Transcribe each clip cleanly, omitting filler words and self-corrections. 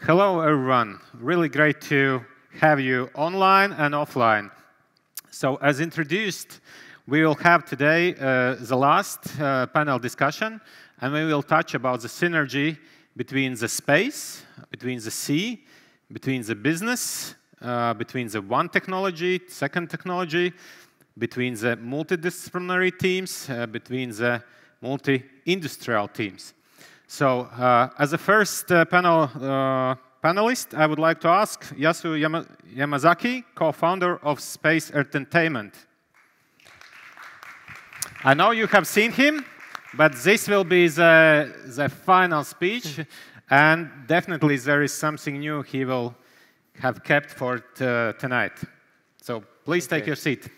Hello, everyone. Really great to have you online and offline. So as introduced, we will have today the last panel discussion, and we will touch about the synergy between the space, between the sea, between the business, between the one technology, second technology, between the multidisciplinary teams, between the multi-industrial teams. So as a first panelist, I would like to ask Yasu Yamazaki, co-founder of Space Entertainment. I know you have seen him, but this will be the final speech, and definitely there is something new he will have kept for tonight. So please take your seat.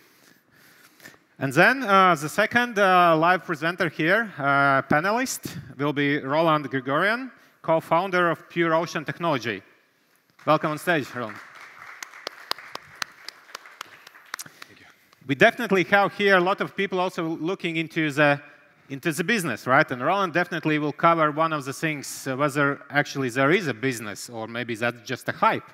And then the second live presenter here, panelist, will be Roland Grigorian, co-founder of Pure Ocean Technology. Welcome on stage, Roland. Thank you. We definitely have here a lot of people also looking into the business, right? And Roland definitely will cover one of the things, whether actually there is a business or maybe that's just a hype.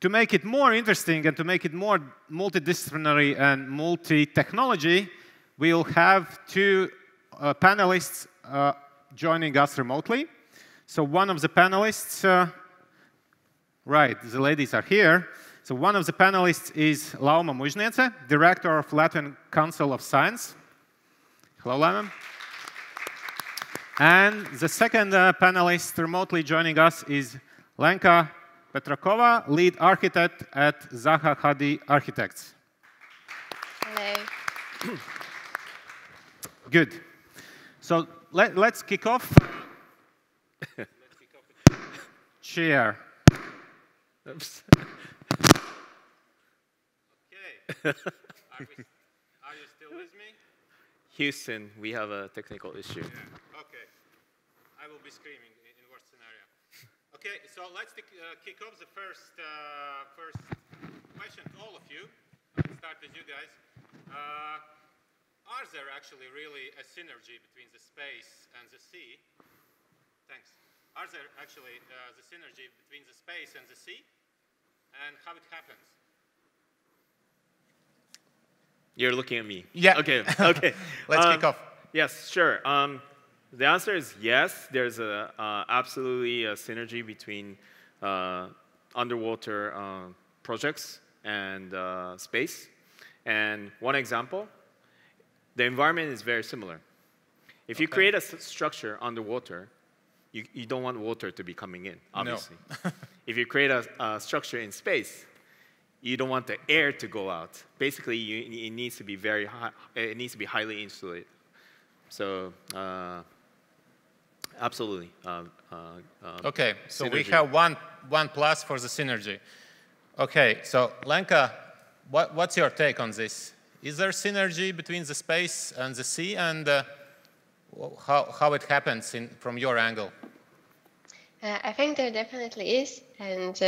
To make it more interesting and to make it more multidisciplinary and multi-technology, we'll have two panelists joining us remotely. So one of the panelists, right, the ladies are here. So one of the panelists is Lauma Mužniece, Director of Latvian Council of Science. Hello, Lauma. And the second panelist remotely joining us is Lenka Petrakova, lead architect at Zaha Hadid Architects. Hello. Good. So let's kick off. Chair. Oops. Okay. Are you still with me? Houston, we have a technical issue. Yeah. Okay. I will be screaming in worst scenario. Okay, so let's kick off the first question to all of you. Let's start with you guys. Are there actually really a synergy between the space and the sea? Thanks. Are there actually the synergy between the space and the sea? And how it happens? You're looking at me. Yeah. Okay. Okay. Let's kick off. Yes, sure. The answer is yes. There's absolutely a synergy between underwater projects and space. And one example, the environment is very similar. If you create a structure underwater, you don't want water to be coming in, obviously. No. If you create a structure in space, you don't want the air to go out. Basically, it needs to be very high. It needs to be highly insulated. So. Absolutely. Okay, so synergy. we have one plus for the synergy. Okay, so Lenka, what's your take on this? Is there synergy between the space and the sea, and how it happens from your angle? I think there definitely is, and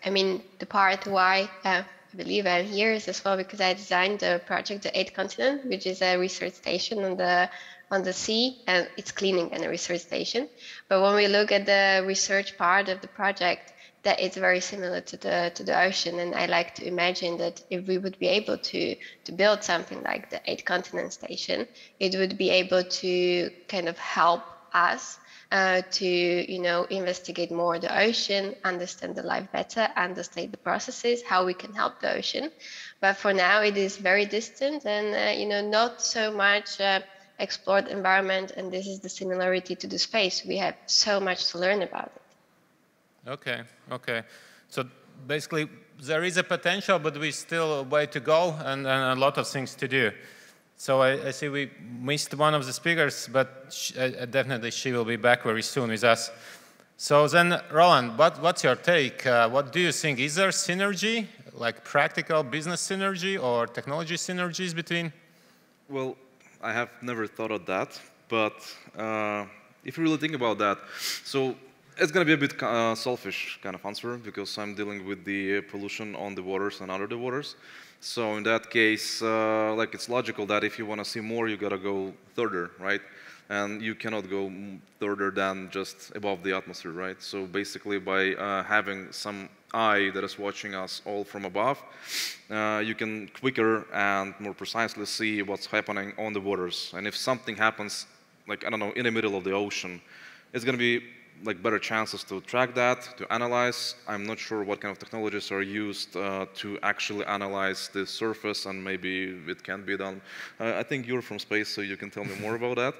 I mean the part why I believe I'm here is as well because I designed the project, the 8th Continent, which is a research station on the sea, and it's cleaning and a research station. But when we look at the research part of the project, that is very similar to the ocean. And I like to imagine that if we would be able to build something like the 8th Continent station, it would be able to kind of help us to investigate more the ocean, understand the life better, understand the processes, how we can help the ocean. But for now, it is very distant and not so much explored environment, and this is the similarity to the space. We have so much to learn about it. Okay, okay. So basically, there is a potential, but we still a way to go and a lot of things to do. So I see we missed one of the speakers, but definitely she will be back very soon with us. So then, Roland, what's your take? What do you think? Is there synergy, like practical business synergy or technology synergies between? Well, I have never thought of that, but if you really think about that, so it's going to be a bit selfish kind of answer because I'm dealing with the pollution on the waters and under the waters. So in that case, like it's logical that if you want to see more, you got to go further, right? and you cannot go further than just above the atmosphere, right? So basically, by having some eye that is watching us all from above, you can quicker and more precisely see what's happening on the waters. And if something happens, like, I don't know, in the middle of the ocean, it's going to be like better chances to track that, to analyze. I'm not sure what kind of technologies are used to actually analyze the surface, and maybe it can be done. I think you're from space, so you can tell me more about that.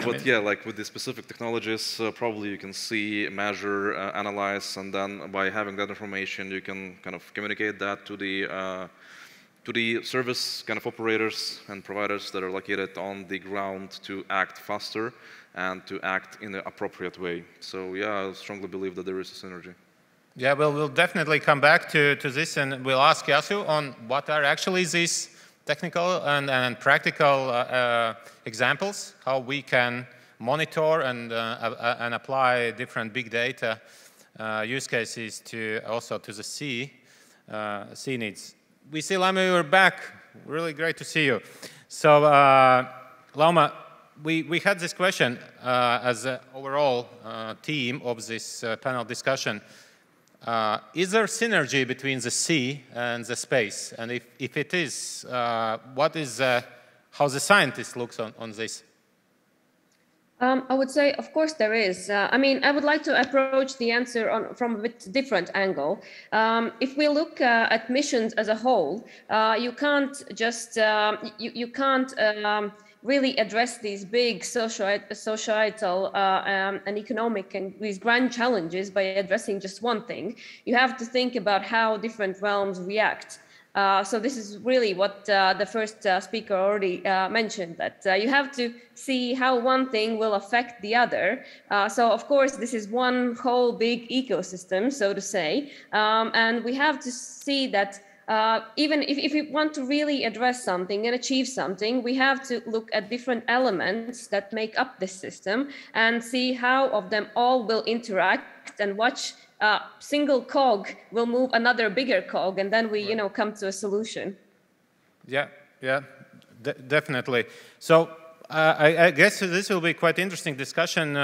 But yeah, like with the specific technologies, probably you can see, measure, analyze, and then by having that information, you can kind of communicate that to the service kind of operators and providers that are located on the ground to act faster and to act in the appropriate way. So yeah, I strongly believe that there is a synergy. Yeah, well, we'll definitely come back to this, and we'll ask Yasu on what are actually these technical and practical examples, how we can monitor and apply different big data use cases to also to the sea needs. We see Lauma, you're back. Really great to see you. So Lauma, we had this question as an overall theme of this panel discussion. Is there synergy between the sea and the space? And if it is, what is how the scientist looks on this? I would say, of course, there is. I mean, I would like to approach the answer from a bit different angle. If we look at missions as a whole, you can't just you can't really address these big societal and economic and these grand challenges by addressing just one thing. You have to think about how different realms react. So this is really what the first speaker already mentioned, that you have to see how one thing will affect the other. So of course, this is one whole big ecosystem, so to say. And we have to see that even if we want to really address something and achieve something, we have to look at different elements that make up this system and see how of them all will interact and watch single cog will move another bigger cog, and then we, come to a solution. Yeah, definitely. So I guess this will be quite interesting discussion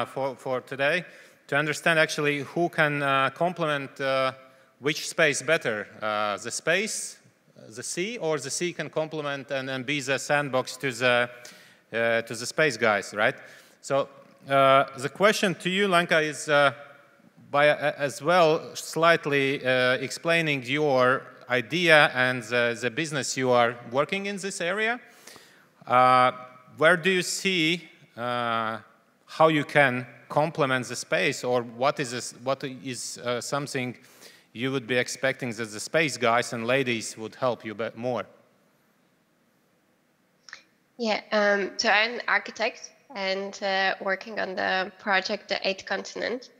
for today to understand actually who can complement which space better, the space, the sea, or the sea can complement and be the sandbox to the space guys, right? So the question to you, Lenka, is by as well slightly explaining your idea and the business you are working in this area. Where do you see how you can complement the space, or what is something you would be expecting that the space guys and ladies would help you more? Yeah, so I'm an architect and working on the project, the 8th continent.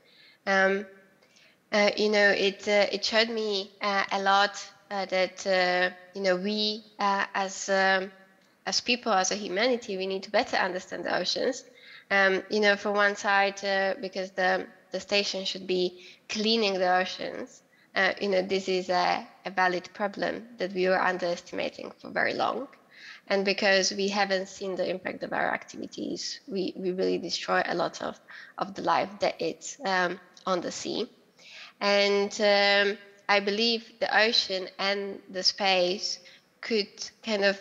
It showed me a lot that we as people, as a humanity, we need to better understand the oceans. For one side, because the station should be cleaning the oceans. This is a valid problem that we were underestimating for very long. And because we haven't seen the impact of our activities, we really destroy a lot of the life that it's on the sea. And I believe the ocean and the space could kind of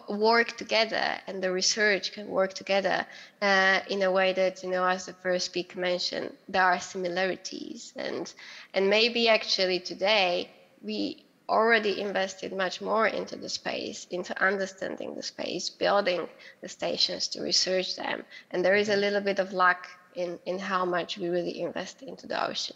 work together, and the research can work together in a way that, as the first speaker mentioned, there are similarities. And maybe actually today we already invested much more into the space, into understanding the space, building the stations to research them. And there is a little bit of lack in how much we really invest into the ocean.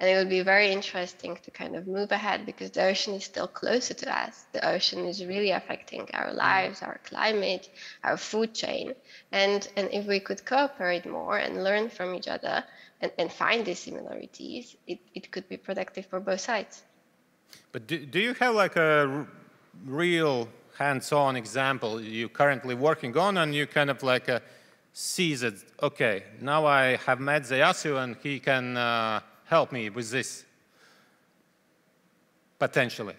And it would be very interesting to kind of move ahead, because the ocean is still closer to us. The ocean is really affecting our lives, our climate, our food chain. And if we could cooperate more and learn from each other and find these similarities, it could be productive for both sides. But do you have like a real hands-on example you're currently working on, and you kind of like see that, okay, now I have met Yasu and he can help me with this, potentially?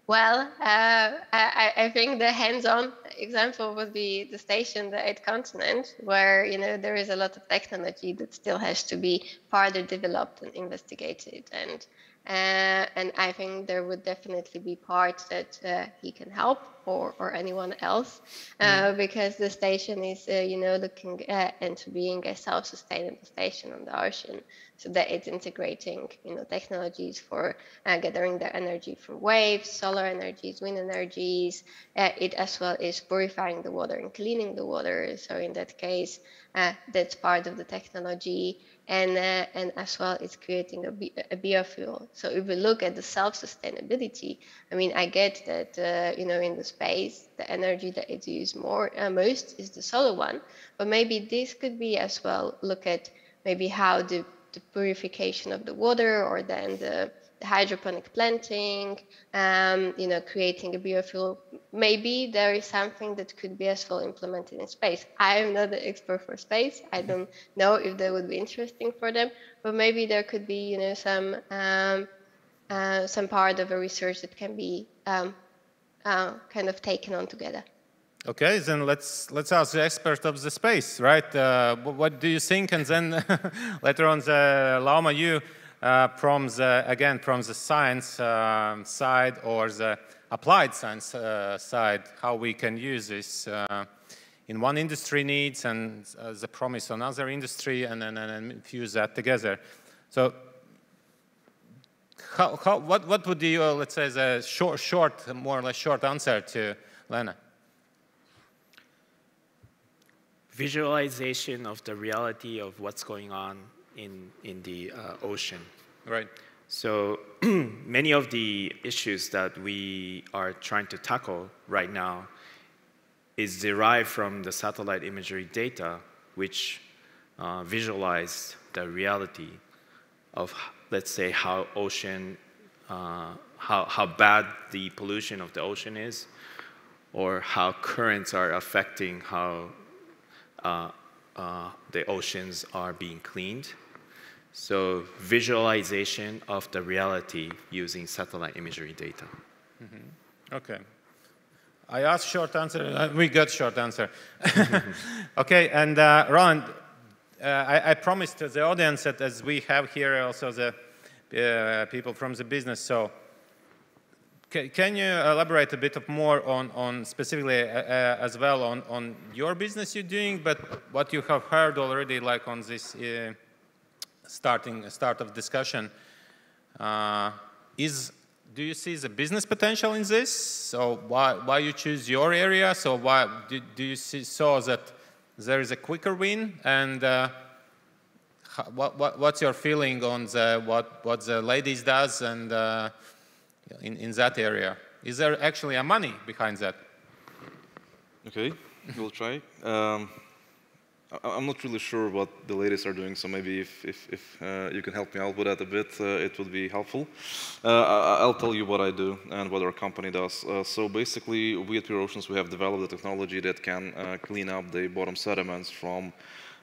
Well, I think the hands-on example would be the station, the 8th continent, where there is a lot of technology that still has to be further developed and investigated, and I think there would definitely be parts that he can help, or anyone else, because the station is looking into being a self-sustainable station on the ocean, so that it's integrating technologies for gathering their energy from waves, solar energies, wind energies. It as well is purifying the water and cleaning the water. So in that case, that's part of the technology, and as well it's creating a biofuel. So if we look at the self-sustainability, I mean, I get that in the space the energy that is used most is the solar one, but maybe this could be as well look at maybe how the purification of the water, or then the hydroponic planting, creating a biofuel. Maybe there is something that could be as well implemented in space. I am not the expert for space. I don't know if that would be interesting for them, but maybe there could be, some part of a research that can be kind of taken on together. Okay, then let's ask the expert of the space, right? What do you think? And then later on, Lauma, you from the science side or the applied science side, how we can use this in one industry needs and the promise on other industry, and then fuse that together. So, what would be your, let's say, the more or less short answer to Lena? Visualization of the reality of what's going on in the ocean. Right. So many of the issues that we are trying to tackle right now is derived from the satellite imagery data, which visualize the reality of, let's say, how ocean, how bad the pollution of the ocean is, or how currents are affecting how the oceans are being cleaned. So visualization of the reality using satellite imagery data. Mm-hmm. Okay. I asked short answer. We got short answer. Okay, and Roland, I promised to the audience that as we have here also the people from the business, so can you elaborate a bit more on specifically as well on your business you're doing, but what you have heard already, like on this start of discussion, do you see the business potential in this? So why you choose your area? So why do you saw that there is a quicker win? And what's your feeling on what the ladies does and in that area? Is there actually a money behind that? Okay, we'll try. I'm not really sure what the ladies are doing, so maybe if you can help me out with that a bit, it would be helpful. I'll tell you what I do and what our company does. So basically, we at Erosions, we have developed a technology that can clean up the bottom sediments from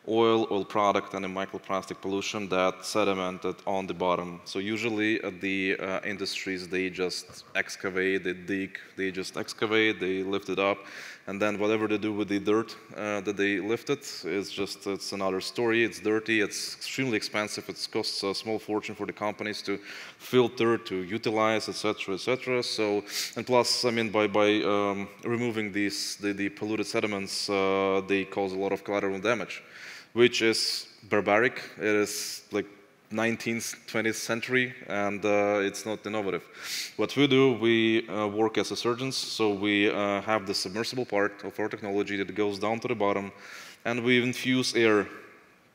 oil product, and the microplastic pollution that sedimented on the bottom. So usually the industries, they just excavate, they dig, they just excavate, they lift it up, and then whatever they do with the dirt that they lifted it's another story. It's dirty, it's extremely expensive, it costs a small fortune for the companies to filter, to utilize, etc., etc. So, and plus, I mean, by removing the polluted sediments, they cause a lot of collateral damage, which is barbaric. It is like 19th, 20th century, and it's not innovative. What we do, we work as a surgeons, so we have the submersible part of our technology that goes down to the bottom, and we infuse air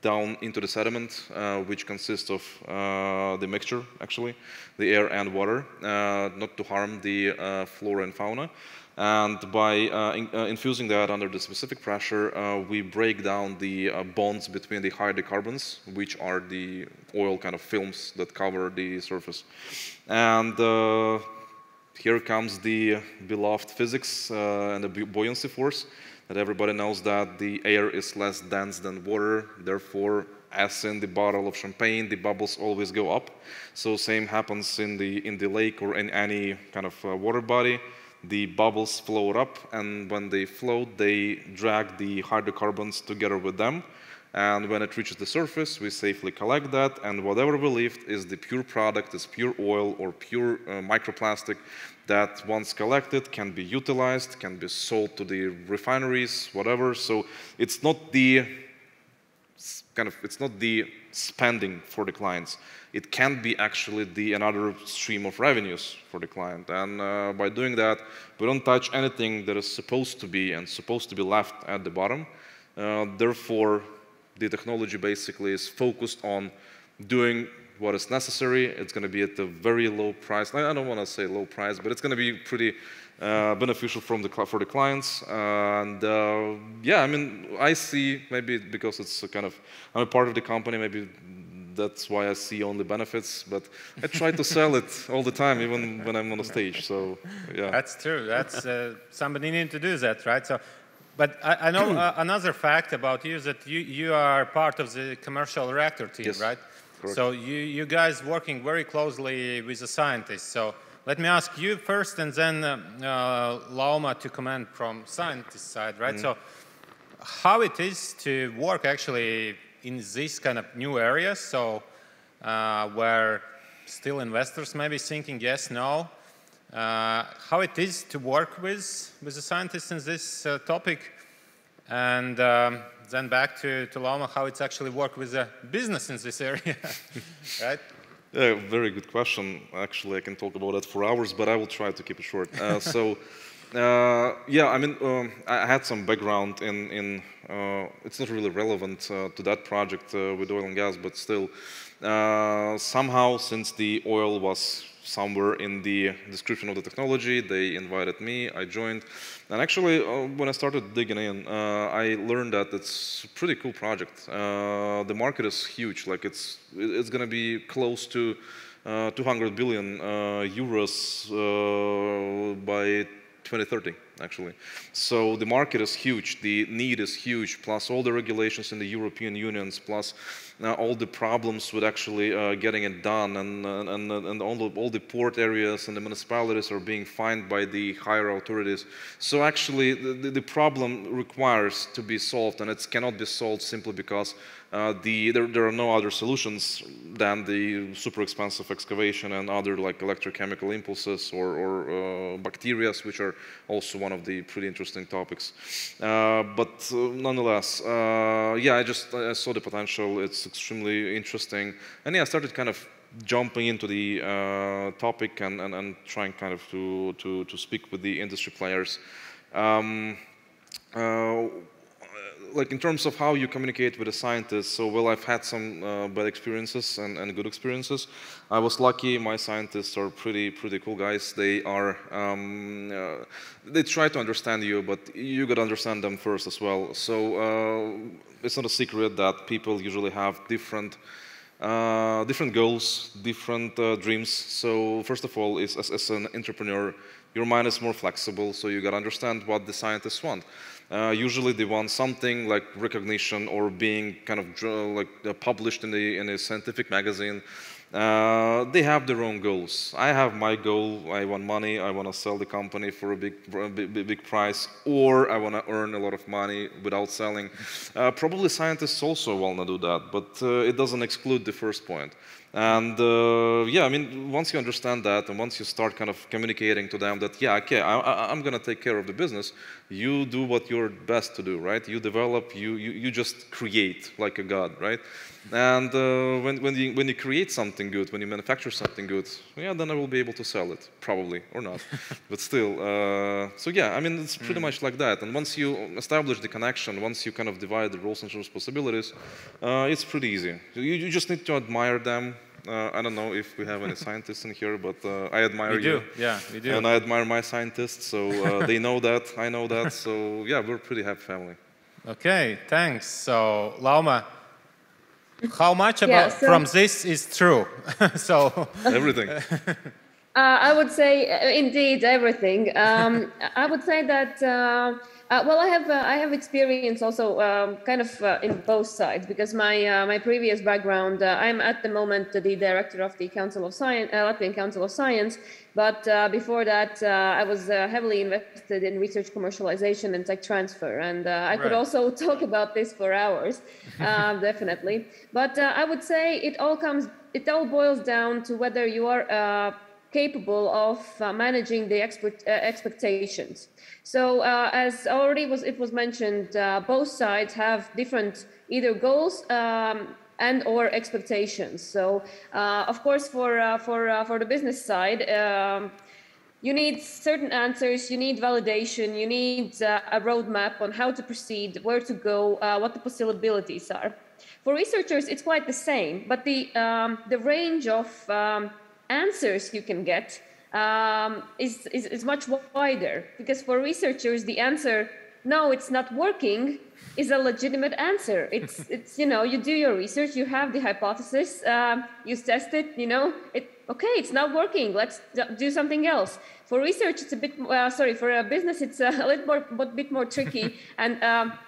down into the sediment, which consists of the mixture, actually, the air and water, not to harm the flora and fauna. And by infusing that under the specific pressure, we break down the bonds between the hydrocarbons, which are the oil kind of films that cover the surface. And here comes the beloved physics and the buoyancy force, that everybody knows that the air is less dense than water, therefore, as in the bottle of champagne, the bubbles always go up. So same happens in the lake or in any kind of water body. the bubbles float up, and when they float, they drag the hydrocarbons together with them. And when it reaches the surface, we safely collect that, and whatever we lift is the pure product, is pure oil or pure microplastic that once collected can be utilized, can be sold to the refineries, whatever. So it's not the it's not the spending for the clients. It can be actually another stream of revenues for the client. And by doing that, we don't touch anything that is supposed to be left at the bottom. Therefore, the technology basically is focused on doing what is necessary. It's going to be at a very low price. I don't want to say low price, but it's going to be pretty beneficial for the clients. And yeah, I mean, I see, maybe because it's I'm a part of the company, maybe that's why I see only benefits, but I try to sell it all the time, even when I'm on the stage. So yeah. That's true. That's somebody needs to do that, right? So, but I know another fact about you is that you are part of the commercial reactor team, yes, right? Correct. So you guys working very closely with the scientists. So let me ask you first, and then Lauma to comment from scientist side, right? So how it is to work actually in this kind of new areas, so where still investors may be thinking yes, no. How it is to work with the scientists in this topic, and then back to Lauma, how it's actually work with the business in this area, right? Yeah, very good question. Actually, I can talk about that for hours, but I will try to keep it short. Yeah, I mean, I had some background in it's not really relevant to that project with oil and gas, but still, somehow, since the oil was somewhere in the description of the technology, they invited me, I joined. And actually, when I started digging in, I learned that it's a pretty cool project. The market is huge. Like it's going to be close to 200 billion euros by 2030, actually. So the market is huge, the need is huge, plus all the regulations in the European Union, plus all the problems with actually getting it done, and all the port areas and the municipalities are being fined by the higher authorities. So actually the problem requires to be solved, and it cannot be solved simply because there are no other solutions than the super expensive excavation and other like electrochemical impulses or bacteria, which are also one of the pretty interesting topics. But nonetheless, yeah, I saw the potential. It's extremely interesting, and yeah, I started kind of jumping into the topic and trying kind of to speak with the industry players. Like in terms of how you communicate with a scientist, so well, I've had some bad experiences and good experiences. I was lucky. My scientists are pretty cool guys. They are they try to understand you, but you got to understand them first as well. So it's not a secret that people usually have different goals, different dreams. So first of all, as an entrepreneur, your mind is more flexible, so you got to understand what the scientists want. Usually they want something like recognition or being kind of published in a scientific magazine. They have their own goals. I have my goal. I want money. I want to sell the company for a big price, or I want to earn a lot of money without selling. Probably scientists also want to do that, but it doesn't exclude the first point. And yeah, I mean, once you understand that, and once you start kind of communicating to them that, yeah, okay, I'm going to take care of the business, you do what you're best to do, right? You develop, you just create like a god, right? And when you create something good, when you manufacture something good, yeah, then I will be able to sell it, probably, or not. But still, so yeah, I mean, it's pretty much like that. And once you establish the connection, once you kind of divide the roles and responsibilities, it's pretty easy. You just need to admire them. I don't know if we have any scientists in here, but I admire you. Yeah, we do. And I admire my scientists, so they know that, I know that. So yeah, we're a pretty happy family. Okay, thanks. So Lauma, how much from this is true? So everything. I would say, indeed, everything. I would say that, well, I have experience also kind of in both sides, because my previous background, I'm at the moment the director of the Council of Science, Latvian Council of Science, but before that, I was heavily invested in research commercialization and tech transfer, and I could also talk about this for hours, definitely. But I would say it all boils down to whether you are capable of managing the expectations. So as already was mentioned, both sides have different either goals and or expectations. So of course, for the business side, you need certain answers, you need validation, you need a roadmap on how to proceed, where to go, what the possibilities are. For researchers, it's quite the same, but the range of answers you can get is much wider, because for researchers the answer no, it's not working is a legitimate answer. It's you know, you do your research, you have the hypothesis, you test it, you know, okay, it's not working, let's do something else. For research it's a bit for a business it's a bit more tricky and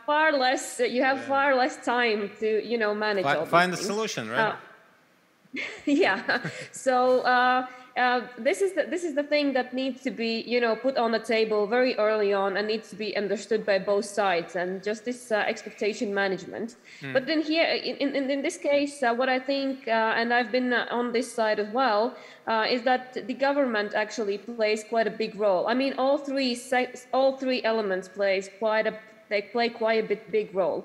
far less, you have far less time to, you know, manage all these find a things. solution, right? Yeah, so this is the thing that needs to be, you know, put on the table very early on and needs to be understood by both sides, and just this expectation management. But then here in this case, what I think, and I've been on this side as well, is that the government actually plays quite a big role. I mean, all three elements play quite a big role.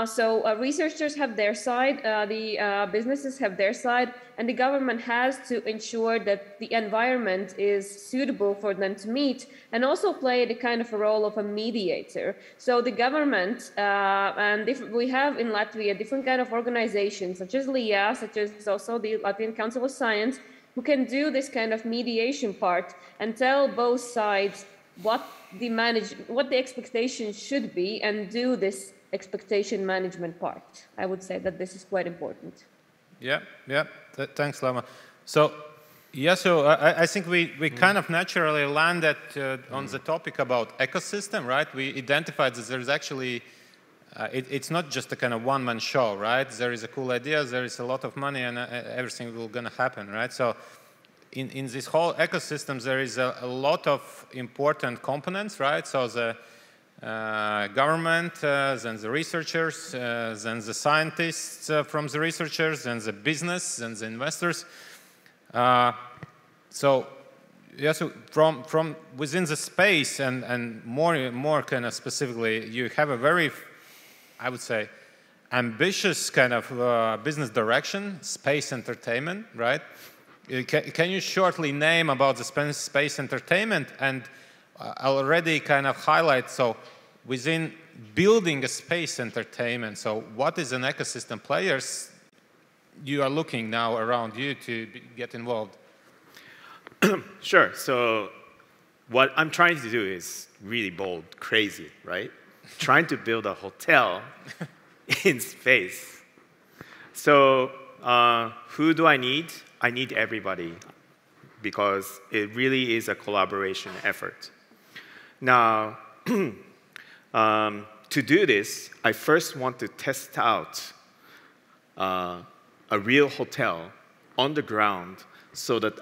So researchers have their side, the businesses have their side, and the government has to ensure that the environment is suitable for them to meet, and also play the kind of a role of a mediator. So the government, and we have in Latvia different kind of organizations, such as LIA, such as also the Latvian Council of Science, who can do this kind of mediation part and tell both sides what the expectations should be, and do this expectation management part. I would say that this is quite important. Yeah. Thanks, Lama. So, yeah, so I think we kind of naturally landed on the topic about ecosystem, right? We identified that there's actually, it's not just a kind of one-man show, right? There is a cool idea, there is a lot of money, and everything will gonna happen, right? So, in this whole ecosystem, there is a lot of important components, right? So the government, then the researchers, then the scientists from the researchers, then the business, then the investors. So from within the space and more kind of specifically, you have a very, I would say, ambitious kind of business direction, space entertainment, right? Can you shortly name about the space entertainment, and already kind of highlight, so within building a space entertainment, so what is an ecosystem players you are looking now around you to get involved? Sure. So what I'm trying to do is really bold, crazy, right? Trying to build a hotel in space. So who do I need? I need everybody, because it really is a collaboration effort. Now, to do this, I first want to test out a real hotel on the ground, so that,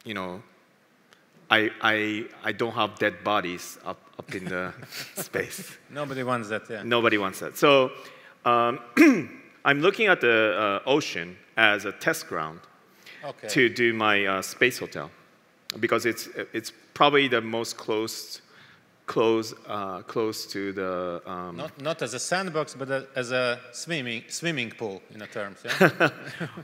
you know, I don't have dead bodies up in the space. Nobody wants that, yeah. Nobody wants that. So I'm looking at the ocean as a test ground. Okay. To do my space hotel, because it's probably the most close to the not as a sandbox, but as a swimming pool in a terms. Yeah?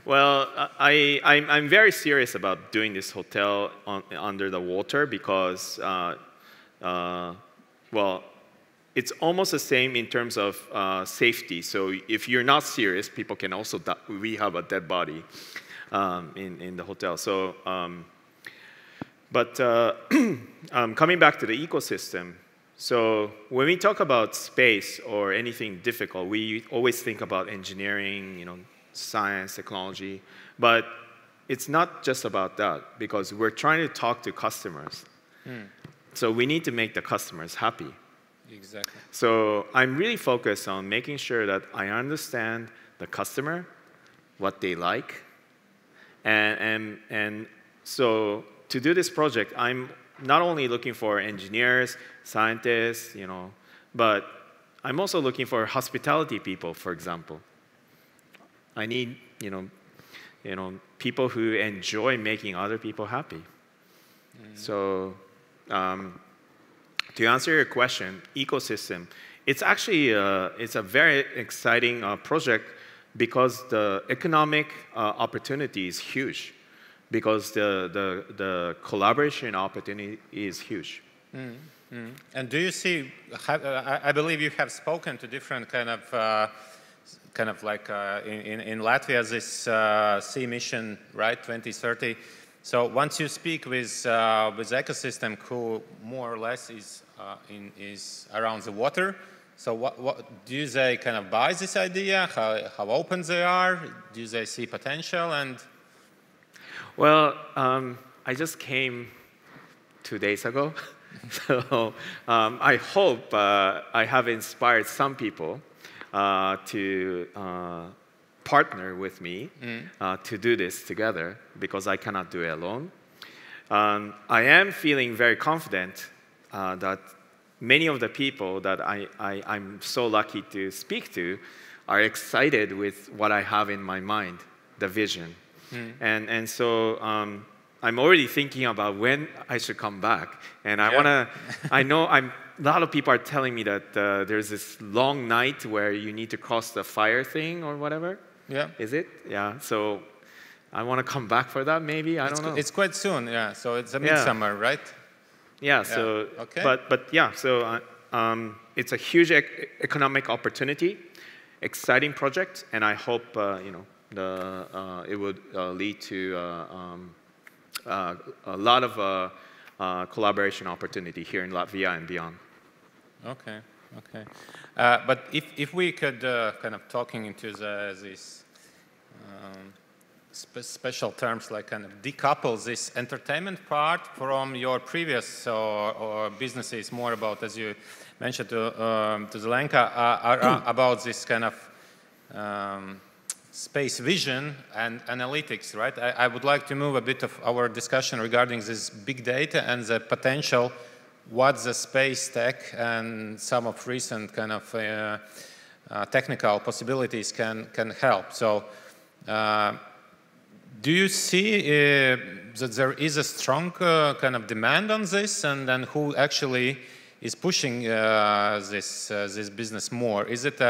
Well, I'm very serious about doing this hotel under the water, because well, it's almost the same in terms of safety. So if you're not serious, people can also die. We have a dead body in the hotel. So, coming back to the ecosystem, so when we talk about space or anything difficult, we always think about engineering, you know, science, technology. But it's not just about that, because we're trying to talk to customers. So we need to make the customers happy. Exactly. So I'm really focused on making sure that I understand the customer, what they like. And so to do this project, I'm not only looking for engineers, scientists, but I'm also looking for hospitality people, for example. I need, people who enjoy making other people happy. So to answer your question, ecosystem, it's actually it's a very exciting project because the economic opportunity is huge, because the collaboration opportunity is huge. And do you see? I believe you have spoken to different kind of like in Latvia this sea mission, right, 2030. So once you speak with ecosystem who more or less is around the water, so what do they kind of buy this idea? How open they are? Do they see potential? And well, I just came 2 days ago, so I hope I have inspired some people to partner with me to do this together, because I cannot do it alone. I am feeling very confident that many of the people that I'm so lucky to speak to are excited with what I have in my mind, the vision. And so I'm already thinking about when I should come back. And I know a lot of people are telling me that there's this long night where you need to cross the fire thing or whatever. Yeah. Is it? Yeah. So I want to come back for that, maybe. I don't know. It's quite soon, yeah. So it's a midsummer, right? Yeah. So, okay. But yeah. So it's a huge economic opportunity, exciting project, and I hope it would lead to a lot of collaboration opportunity here in Latvia and beyond. Okay. But if we could kind of talking into these special terms, like kind of decouple this entertainment part from your previous or businesses, more about, as you mentioned to Zelenka, about this kind of space vision and analytics, right? I would like to move a bit of our discussion regarding this big data and the potential, what the space tech and some of recent kind of technical possibilities can help. So do you see that there is a strong kind of demand on this, and then who actually is pushing this business more? Is it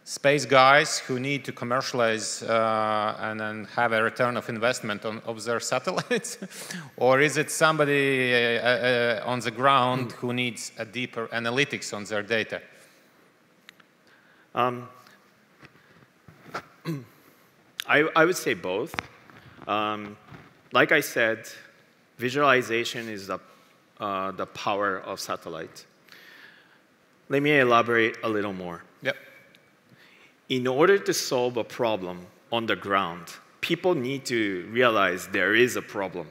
space guys who need to commercialize and then have a return of investment of their satellites? Or is it somebody on the ground who needs a deeper analytics on their data? I would say both. Like I said, visualization is the power of satellite. Let me elaborate a little more. Yep. In order to solve a problem on the ground, people need to realize there is a problem.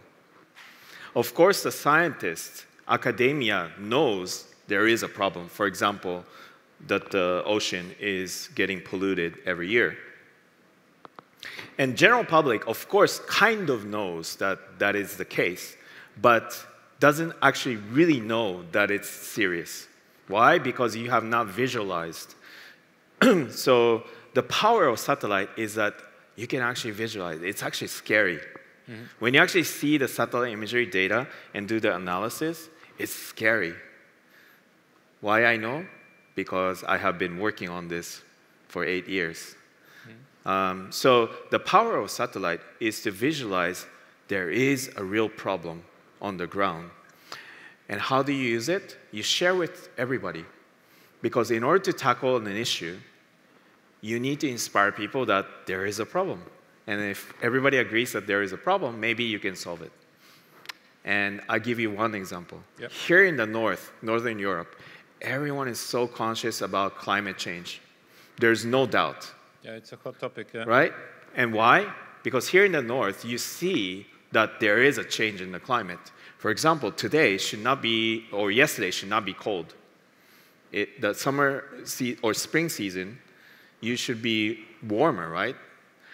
Of course, the scientists, academia knows there is a problem. For example, that the ocean is getting polluted every year. And general public, of course, kind of knows that that is the case, but doesn't actually really know that it's serious. Why? Because you have not visualized. So the power of satellite is that you can actually visualize. It's actually scary. When you actually see the satellite imagery data and do the analysis, it's scary. Why I know? Because I have been working on this for 8 years. So the power of satellite is to visualize there is a real problem on the ground. And how do you use it? You share with everybody. Because in order to tackle an issue, you need to inspire people that there is a problem. And if everybody agrees that there is a problem, maybe you can solve it. And I'll give you one example. Yep. Here in the Northern Europe, everyone is so conscious about climate change. There's no doubt. Yeah, it's a hot topic. Yeah. Right? And why? Because here in the north, you see that there is a change in the climate. For example, today should not be, or yesterday should not be cold. The summer or spring season, you should be warmer, right?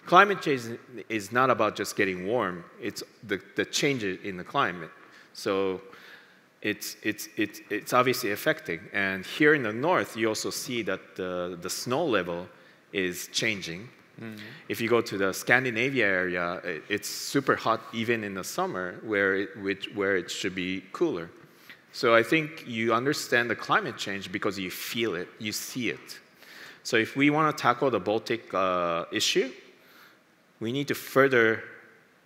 Climate change is not about just getting warm. It's the change in the climate. So it's obviously affecting. And here in the north, you also see that the snow level is changing. Mm-hmm. If you go to the Scandinavia area, it's super hot even in the summer, where it should be cooler. So I think you understand the climate change because you feel it, you see it. So if we want to tackle the Baltic issue, we need to further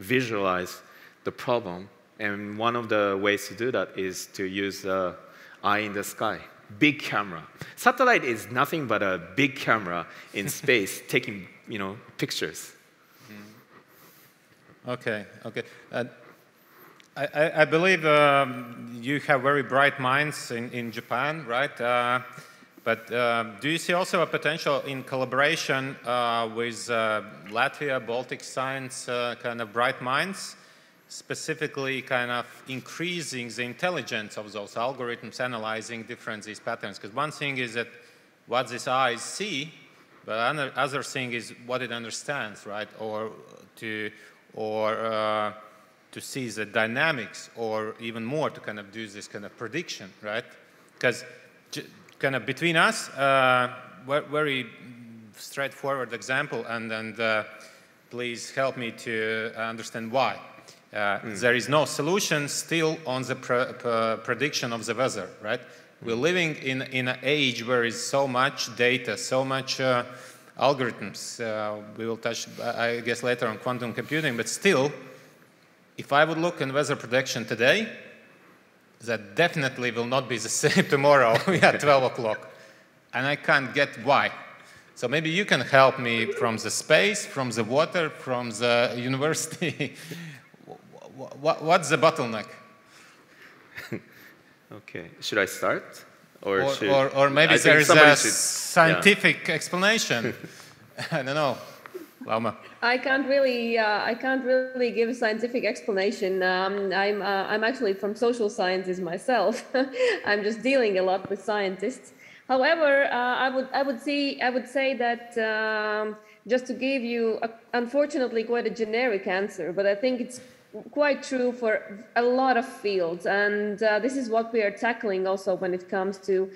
visualize the problem. And one of the ways to do that is to use the eye in the sky. Big camera. Satellite is nothing but a big camera in space taking, pictures. Okay. I believe you have very bright minds in Japan, right? But do you see also a potential in collaboration with Latvia, Baltic science kind of bright minds, specifically kind of increasing the intelligence of those algorithms, analyzing different these patterns? Because one thing is that what these eyes see, but other thing is what it understands, right? Or to see the dynamics, or even more to kind of do this kind of prediction, right? Because kind of between us, very straightforward example, and please help me to understand why. There is no solution still on the prediction of the weather, right? We're living in an age where is so much data, so much algorithms. We will touch, I guess, later on quantum computing, but still, if I would look in weather prediction today, that definitely will not be the same tomorrow at 12 o'clock. And I can't get why. So maybe you can help me from the space, from the water, from the university. What's the bottleneck? Okay. Should I start? Or maybe there is a scientific explanation. I don't know. Lauma. I can't really give a scientific explanation. I'm actually from social sciences myself. I'm just dealing a lot with scientists. However, I would say that just to give you, unfortunately, quite a generic answer, but I think it's quite true for a lot of fields, and this is what we are tackling also when it comes to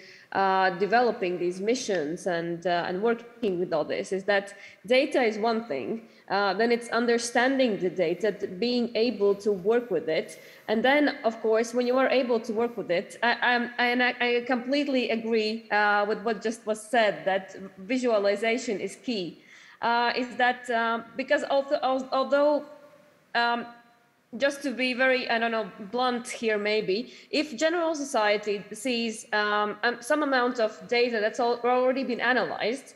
developing these missions and working with all this, is that data is one thing, then it's understanding the data, being able to work with it, and then of course when you are able to work with it, I completely agree with what just was said, that visualization is key, is that because although just to be very, blunt here maybe, if general society sees some amount of data that's already been analyzed,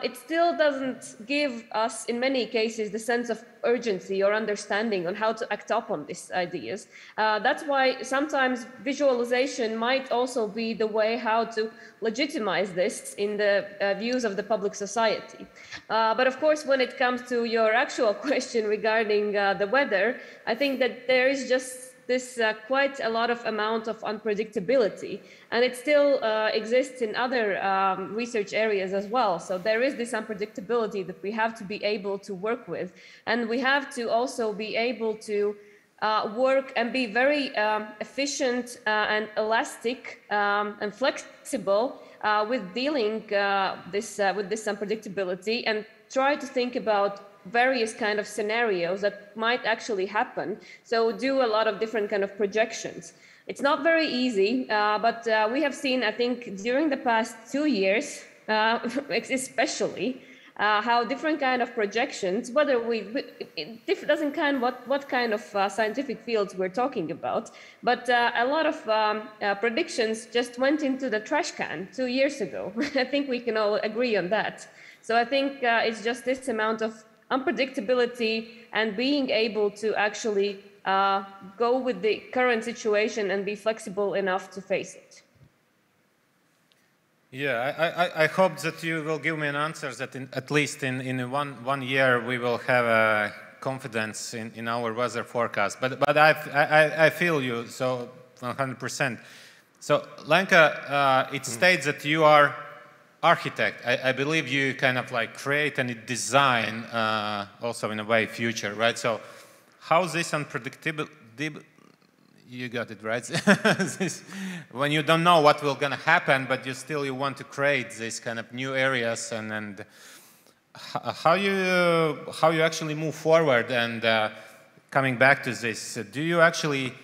it still doesn't give us, in many cases, the sense of urgency or understanding on how to act upon these ideas. That's why sometimes visualization might also be the way how to legitimize this in the views of the public society. But of course, when it comes to your actual question regarding the weather, I think that there is just this quite a lot of amount of unpredictability, and it still exists in other research areas as well. So there is this unpredictability that we have to be able to work with, and we have to also be able to work and be very efficient and elastic and flexible with dealing with this unpredictability, and try to think about various kind of scenarios that might actually happen. So do a lot of different kind of projections. It's not very easy, but we have seen, I think, during the past 2 years, especially, how different kind of projections, whether it doesn't kind what kind of scientific fields we're talking about, but a lot of predictions just went into the trash can 2 years ago. I think we can all agree on that. So I think it's just this amount of unpredictability and being able to actually go with the current situation and be flexible enough to face it. Yeah, I hope that you will give me an answer that at least in one year we will have a confidence in our weather forecast. But I feel you, so 100%. So Lenka, it states that you are architect. I believe you kind of like create and design also in a way future, right? So how's this unpredictable? You got it right. When you don't know what will gonna happen, but you want to create these kind of new areas, and how you actually move forward. And coming back to this, do you actually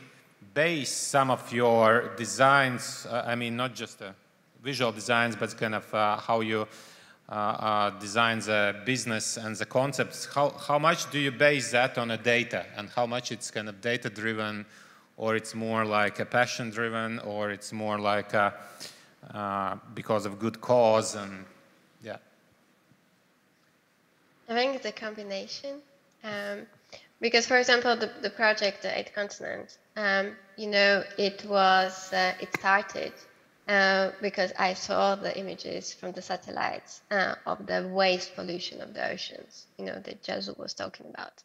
base some of your designs? I mean, not just visual designs, but kind of how you design the business and the concepts. How much do you base that on a data, and how much it's kind of data driven, or it's more like a passion driven, or it's more like because of good cause? And yeah, I think it's a combination. Because, for example, the project, the 8 Continents, you know, it started because I saw the images from the satellites of the waste pollution of the oceans, you know, that Jazu was talking about.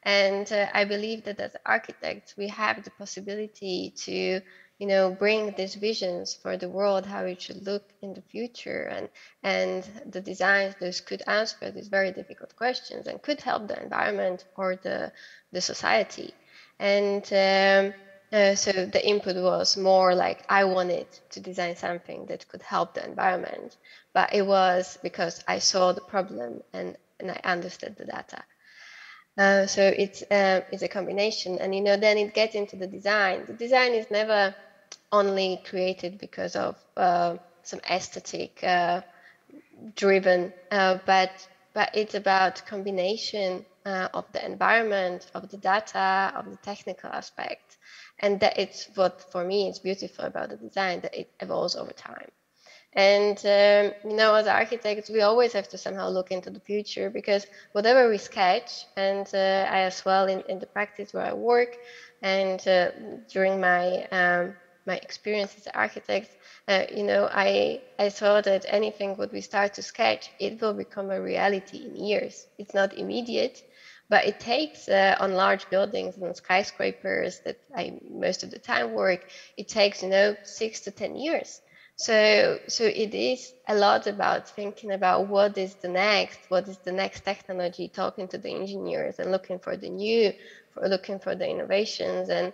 And I believe that as architects, we have the possibility to, you know, bring these visions for the world, how it should look in the future, and the designs, those could answer these very difficult questions and could help the environment or the society. And so the input was more like I wanted to design something that could help the environment, but it was because I saw the problem and I understood the data. So it's a combination, and you know, then it gets into the design. The design is never only created because of some aesthetic driven, but it's about combination of the environment, of the data, of the technical aspect, and that it's what for me is beautiful about the design, that it evolves over time. And you know, as architects, we always have to somehow look into the future, because whatever we sketch, and I as well in the practice where I work, and during my my experience as an architect, you know, I saw that anything what we start to sketch, it will become a reality in years. It's not immediate, but it takes on large buildings and skyscrapers that I most of the time work, it takes, you know, 6 to 10 years. So it is a lot about thinking about what is the next technology, talking to the engineers and looking for the new, looking for the innovations, and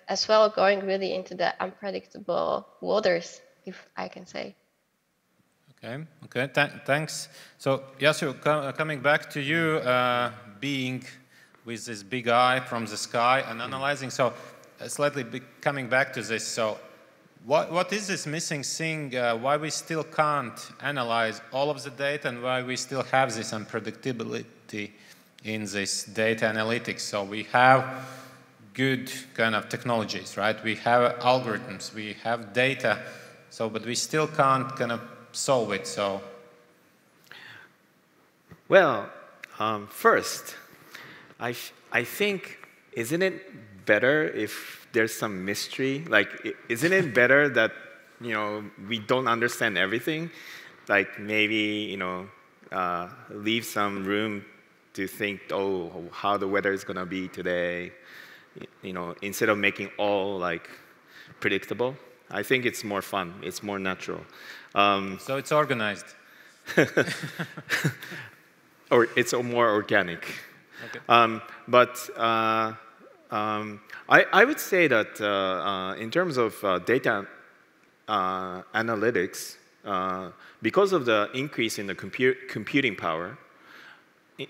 as well going really into the unpredictable waters, if I can say. Okay, thanks. So Yasu, coming back to you, being with this big eye from the sky and analyzing, so slightly coming back to this, so what is this missing thing, why we still can't analyze all of the data, and why we still have this unpredictability in this data analytics? So we have good kind of technologies, right? We have algorithms, we have data, so but we still can't kind of solve it. So, well, first, I think, isn't it better if there's some mystery? Like, isn't it better that, you know, we don't understand everything? Like, maybe, you know, leave some room to think, oh, how the weather is gonna be today, you know, instead of making all like predictable. I think it's more fun. It's more natural. So it's organized. Or it's more organic. Okay. But I would say that in terms of data analytics, because of the increase in the computing power,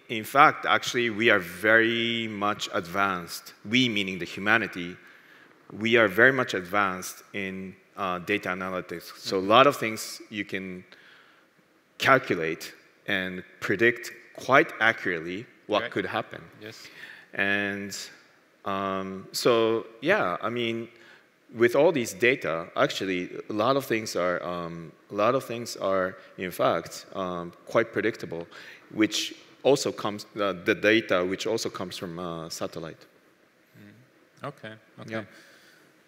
in fact, actually, we are very much advanced. We, meaning the humanity, we are very much advanced in data analytics. So a lot of things you can calculate and predict quite accurately what could happen. Yes. And so, yeah, I mean, with all these data, actually, a lot of things are, in fact, quite predictable, which also comes, the data which also comes from satellite. Okay. Yeah.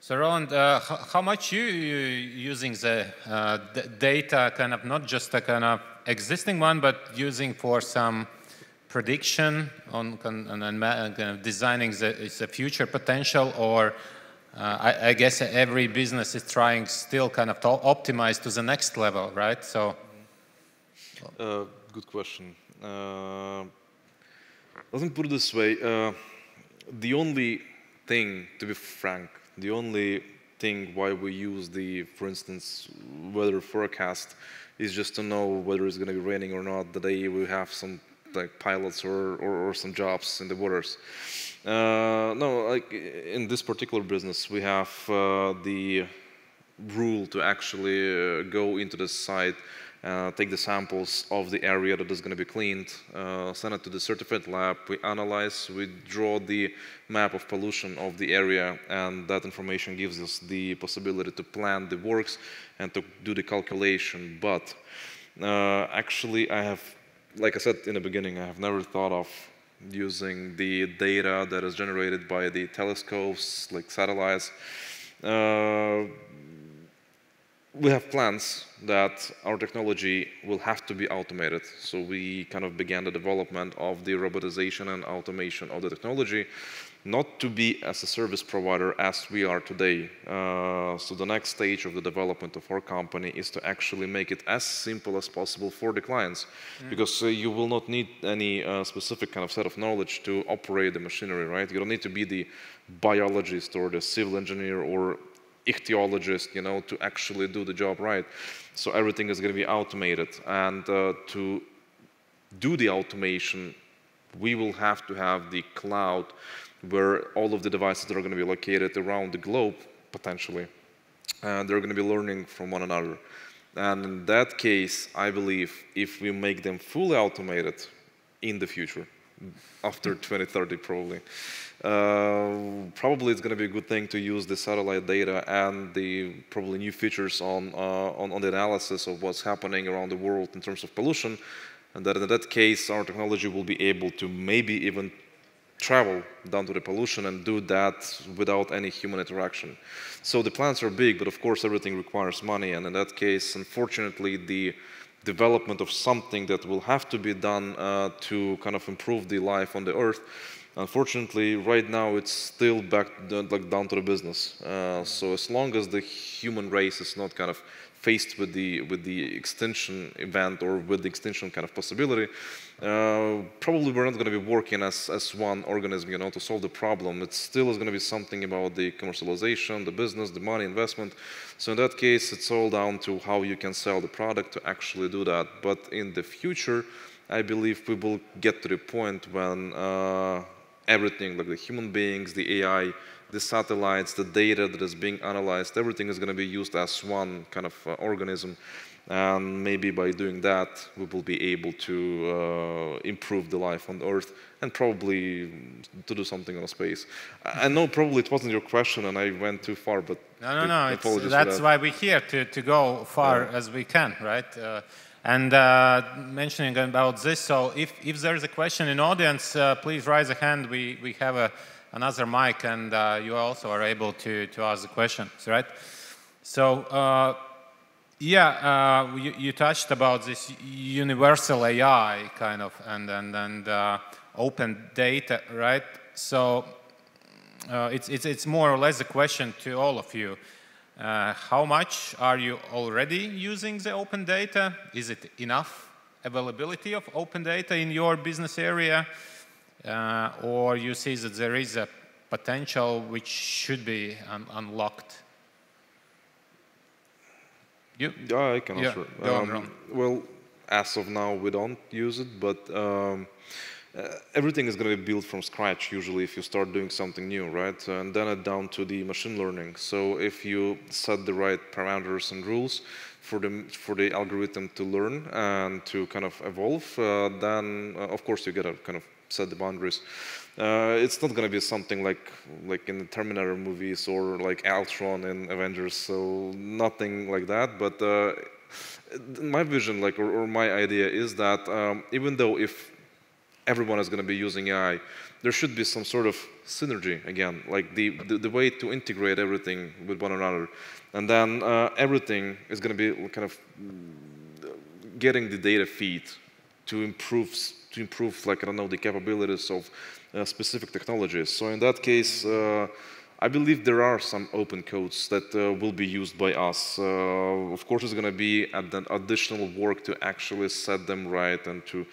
So Roland, how much you using the data, kind of not just a kind of existing one, but using for some prediction on kind of designing the future potential, or I guess every business is trying still kind of to optimize to the next level, right? So, good question. Let me put it this way. The only thing, to be frank, the only thing why we use the, for instance, weather forecast is just to know whether it's going to be raining or not the day we have some like pilots or some jobs in the waters. No, like in this particular business, we have the rule to actually go into the site, take the samples of the area that is going to be cleaned, send it to the certified lab, we analyze, we draw the map of pollution of the area, and that information gives us the possibility to plan the works and to do the calculation. But actually, I have, like I said in the beginning, I have never thought of using the data that is generated by the telescopes, like satellites. We have plans that our technology will have to be automated. So we kind of began the development of the robotization and automation of the technology, not to be as a service provider as we are today. So the next stage of the development of our company is to actually make it as simple as possible for the clients, because you will not need any specific kind of set of knowledge to operate the machinery, right? You don't need to be the biologist or the civil engineer or ichthyologist, you know, to actually do the job right. So everything is going to be automated, and to do the automation, we will have to have the cloud where all of the devices that are going to be located around the globe, potentially, and they're going to be learning from one another. And in that case, I believe if we make them fully automated in the future, after 2030 probably, probably it's going to be a good thing to use the satellite data and the probably new features on the analysis of what's happening around the world in terms of pollution, and that in that case our technology will be able to maybe even travel down to the pollution and do that without any human interaction. So the plans are big, but of course everything requires money, and in that case, unfortunately, the development of something that will have to be done to kind of improve the life on the Earth, unfortunately, right now it's still back down to the business. So as long as the human race is not kind of faced with the extinction event or with the extinction kind of possibility, probably we're not going to be working as one organism, you know, to solve the problem. It still is going to be something about the commercialization, the business, the money, investment. So in that case, it's all down to how you can sell the product to actually do that. But in the future, I believe we will get to the point when everything, like the human beings, the AI, the satellites, the data that is being analyzed, everything is going to be used as one kind of organism. And maybe by doing that, we will be able to improve the life on Earth and probably to do something on space. I know probably it wasn't your question and I went too far, but no. Apologies That's for that. why we're here, to go far as we can, right? And mentioning about this, so if there's a question in audience, please raise a hand. We have another mic, and you also are able to ask the questions, right? So you touched about this universal AI kind of and open data, right? So it's more or less a question to all of you. How much are you already using the open data? Is it enough availability of open data in your business area? Or you see that there is a potential which should be unlocked? Yeah, I can answer. Go on, Ron. Well, as of now, we don't use it, but everything is going to be built from scratch usually if you start doing something new, right? And then it's down to the machine learning. So if you set the right parameters and rules for the algorithm to learn and to kind of evolve, then of course you got to kind of set the boundaries. It's not going to be something like in the Terminator movies or like Ultron in Avengers, so nothing like that. But my vision, or my idea is that even though if everyone is going to be using AI, there should be some sort of synergy again, like the way to integrate everything with one another, and then everything is going to be kind of getting the data feed to improve, like, I don't know, the capabilities of specific technologies. So in that case, I believe there are some open codes that will be used by us. Of course, it's going to be additional work to actually set them right and to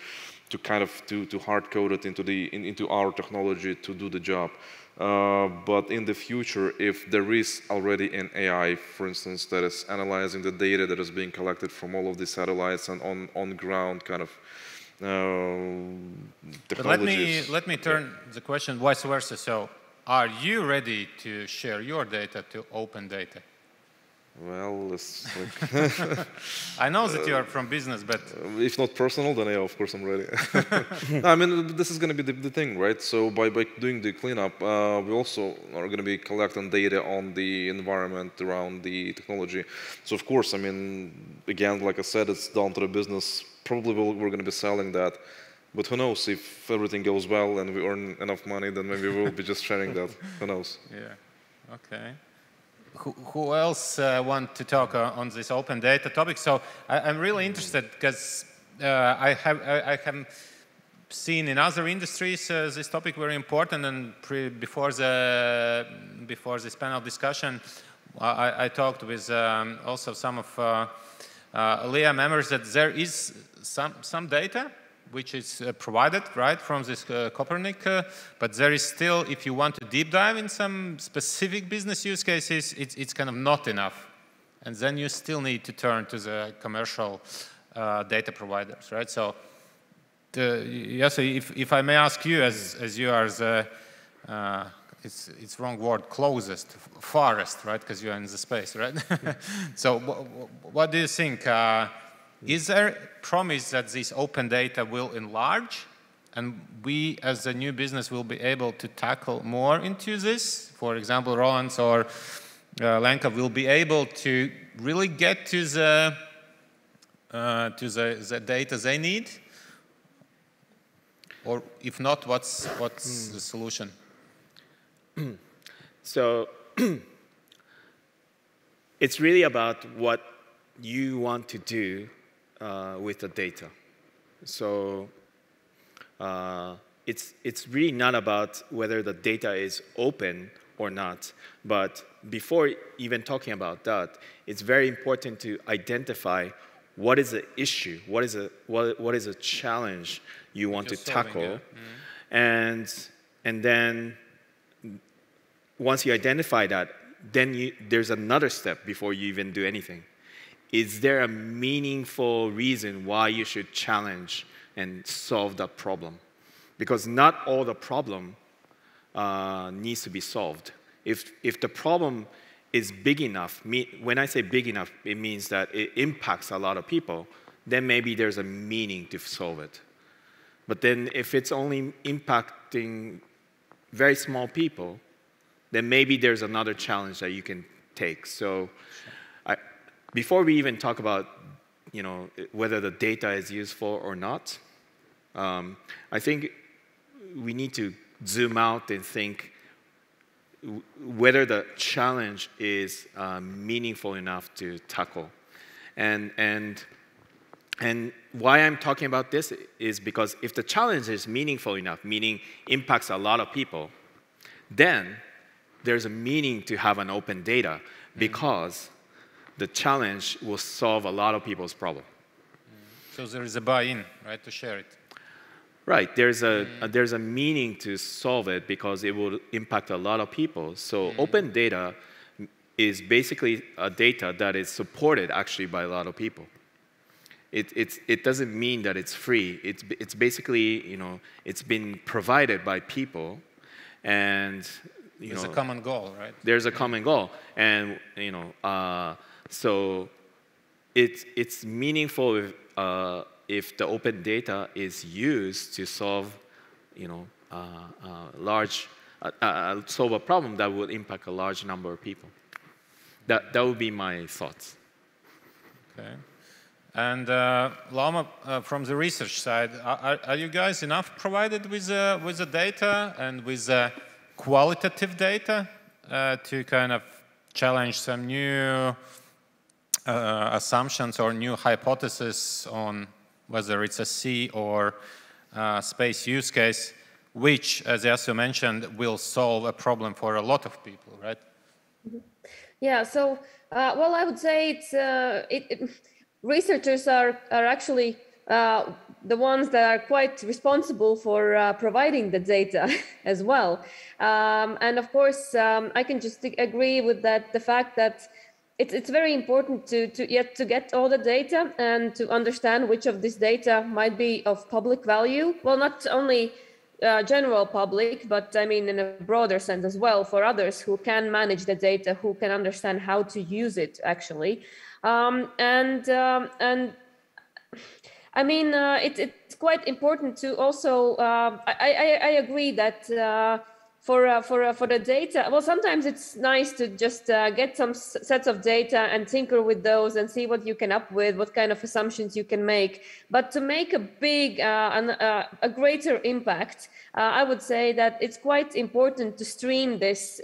kind of to hard code it into our technology to do the job. But in the future, if there is already an AI, for instance, that is analyzing the data that is being collected from all of the satellites and on-ground kind of technologies. But let me turn the question vice versa. So, are you ready to share your data to open data? Well, it's like I know that you are from business, but if not personal, then yeah, of course I'm ready. I mean, this is going to be the thing, right? So by doing the cleanup, we also are going to be collecting data on the environment around the technology. So of course, I mean, again, like I said, it's down to the business. Probably we're going to be selling that. But who knows, if everything goes well and we earn enough money, then maybe we'll be just sharing that. Who knows? Yeah, okay. Who else want to talk on this open data topic? So I'm really interested because I have seen in other industries this topic very important. And before this panel discussion, I talked with also some of LEA members that there is some data which is provided, right, from this Copernic, but there is still, if you want to deep dive in some specific business use cases, it's kind of not enough. And then you still need to turn to the commercial data providers, right? So, yes, if I may ask you, as you are the, it's wrong word, closest, farthest, right, because you are in the space, right? So what do you think? Is there a promise that this open data will enlarge and we as a new business will be able to tackle more into this? For example, Roland or Lenka will be able to really get to the data they need? Or if not, what's the solution? So it's really about what you want to do with the data. So it's really not about whether the data is open or not. But before even talking about that, it's very important to identify what is the issue, what is a challenge you want to tackle, and then once you identify that, then there's another step before you even do anything. Is there a meaningful reason why you should challenge and solve that problem? Because not all the problem needs to be solved. If the problem is big enough, when I say big enough, it means that it impacts a lot of people, then maybe there's a meaning to solve it. But then if it's only impacting very small people, then maybe there's another challenge that you can take. So before we even talk about whether the data is useful or not, I think we need to zoom out and think whether the challenge is meaningful enough to tackle. And why I'm talking about this is because if the challenge is meaningful enough, meaning impacts a lot of people, then there's a meaning to have an open data because the challenge will solve a lot of people's problem. So there is a buy-in, right, to share it. Right. There's a meaning to solve it because it will impact a lot of people. So open data is basically a data that is supported actually by a lot of people. It doesn't mean that it's free. It's basically it's been provided by people, and there's a common goal, right? There's a common goal, and so it's meaningful if the open data is used to solve solve a problem that will impact a large number of people. That would be my thoughts. Okay. And Lama, from the research side, are you guys enough provided with the data and with qualitative data to kind of challenge some new assumptions or new hypotheses on whether it's a sea or space use case, which, as Yasu mentioned, will solve a problem for a lot of people, right? Yeah, so, well, I would say researchers are actually the ones that are quite responsible for providing the data as well. And of course, I can just agree with that, the fact that it's very important to get all the data and to understand which of this data might be of public value. Well, not only general public, but I mean in a broader sense as well, for others who can manage the data, who can understand how to use it actually. And I mean, it's quite important to also. I agree that for the data, well, sometimes it's nice to just get some sets of data and tinker with those and see what you can up with, what kind of assumptions you can make. But to make a big, a greater impact, I would say that it's quite important to stream this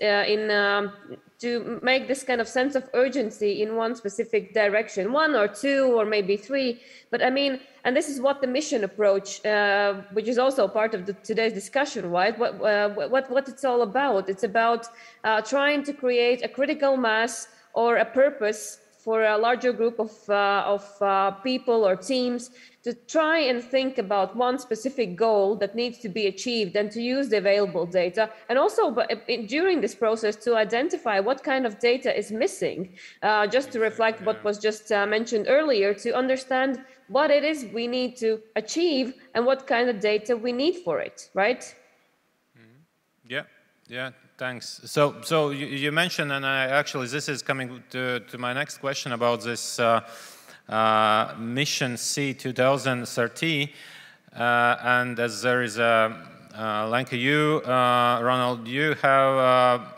to make this kind of sense of urgency in one specific direction, one or two or maybe three. But I mean, and this is what the mission approach, which is also part of today's discussion, right? What it's all about. It's about trying to create a critical mass or a purpose for a larger group of people or teams to try and think about one specific goal that needs to be achieved and to use the available data. And also during this process to identify what kind of data is missing, just to reflect what was just mentioned earlier, to understand what it is we need to achieve and what kind of data we need for it, right? Yeah, thanks. So you mentioned, and this is coming to my next question about this Mission C 2030, and as there is like you, Ronald, you have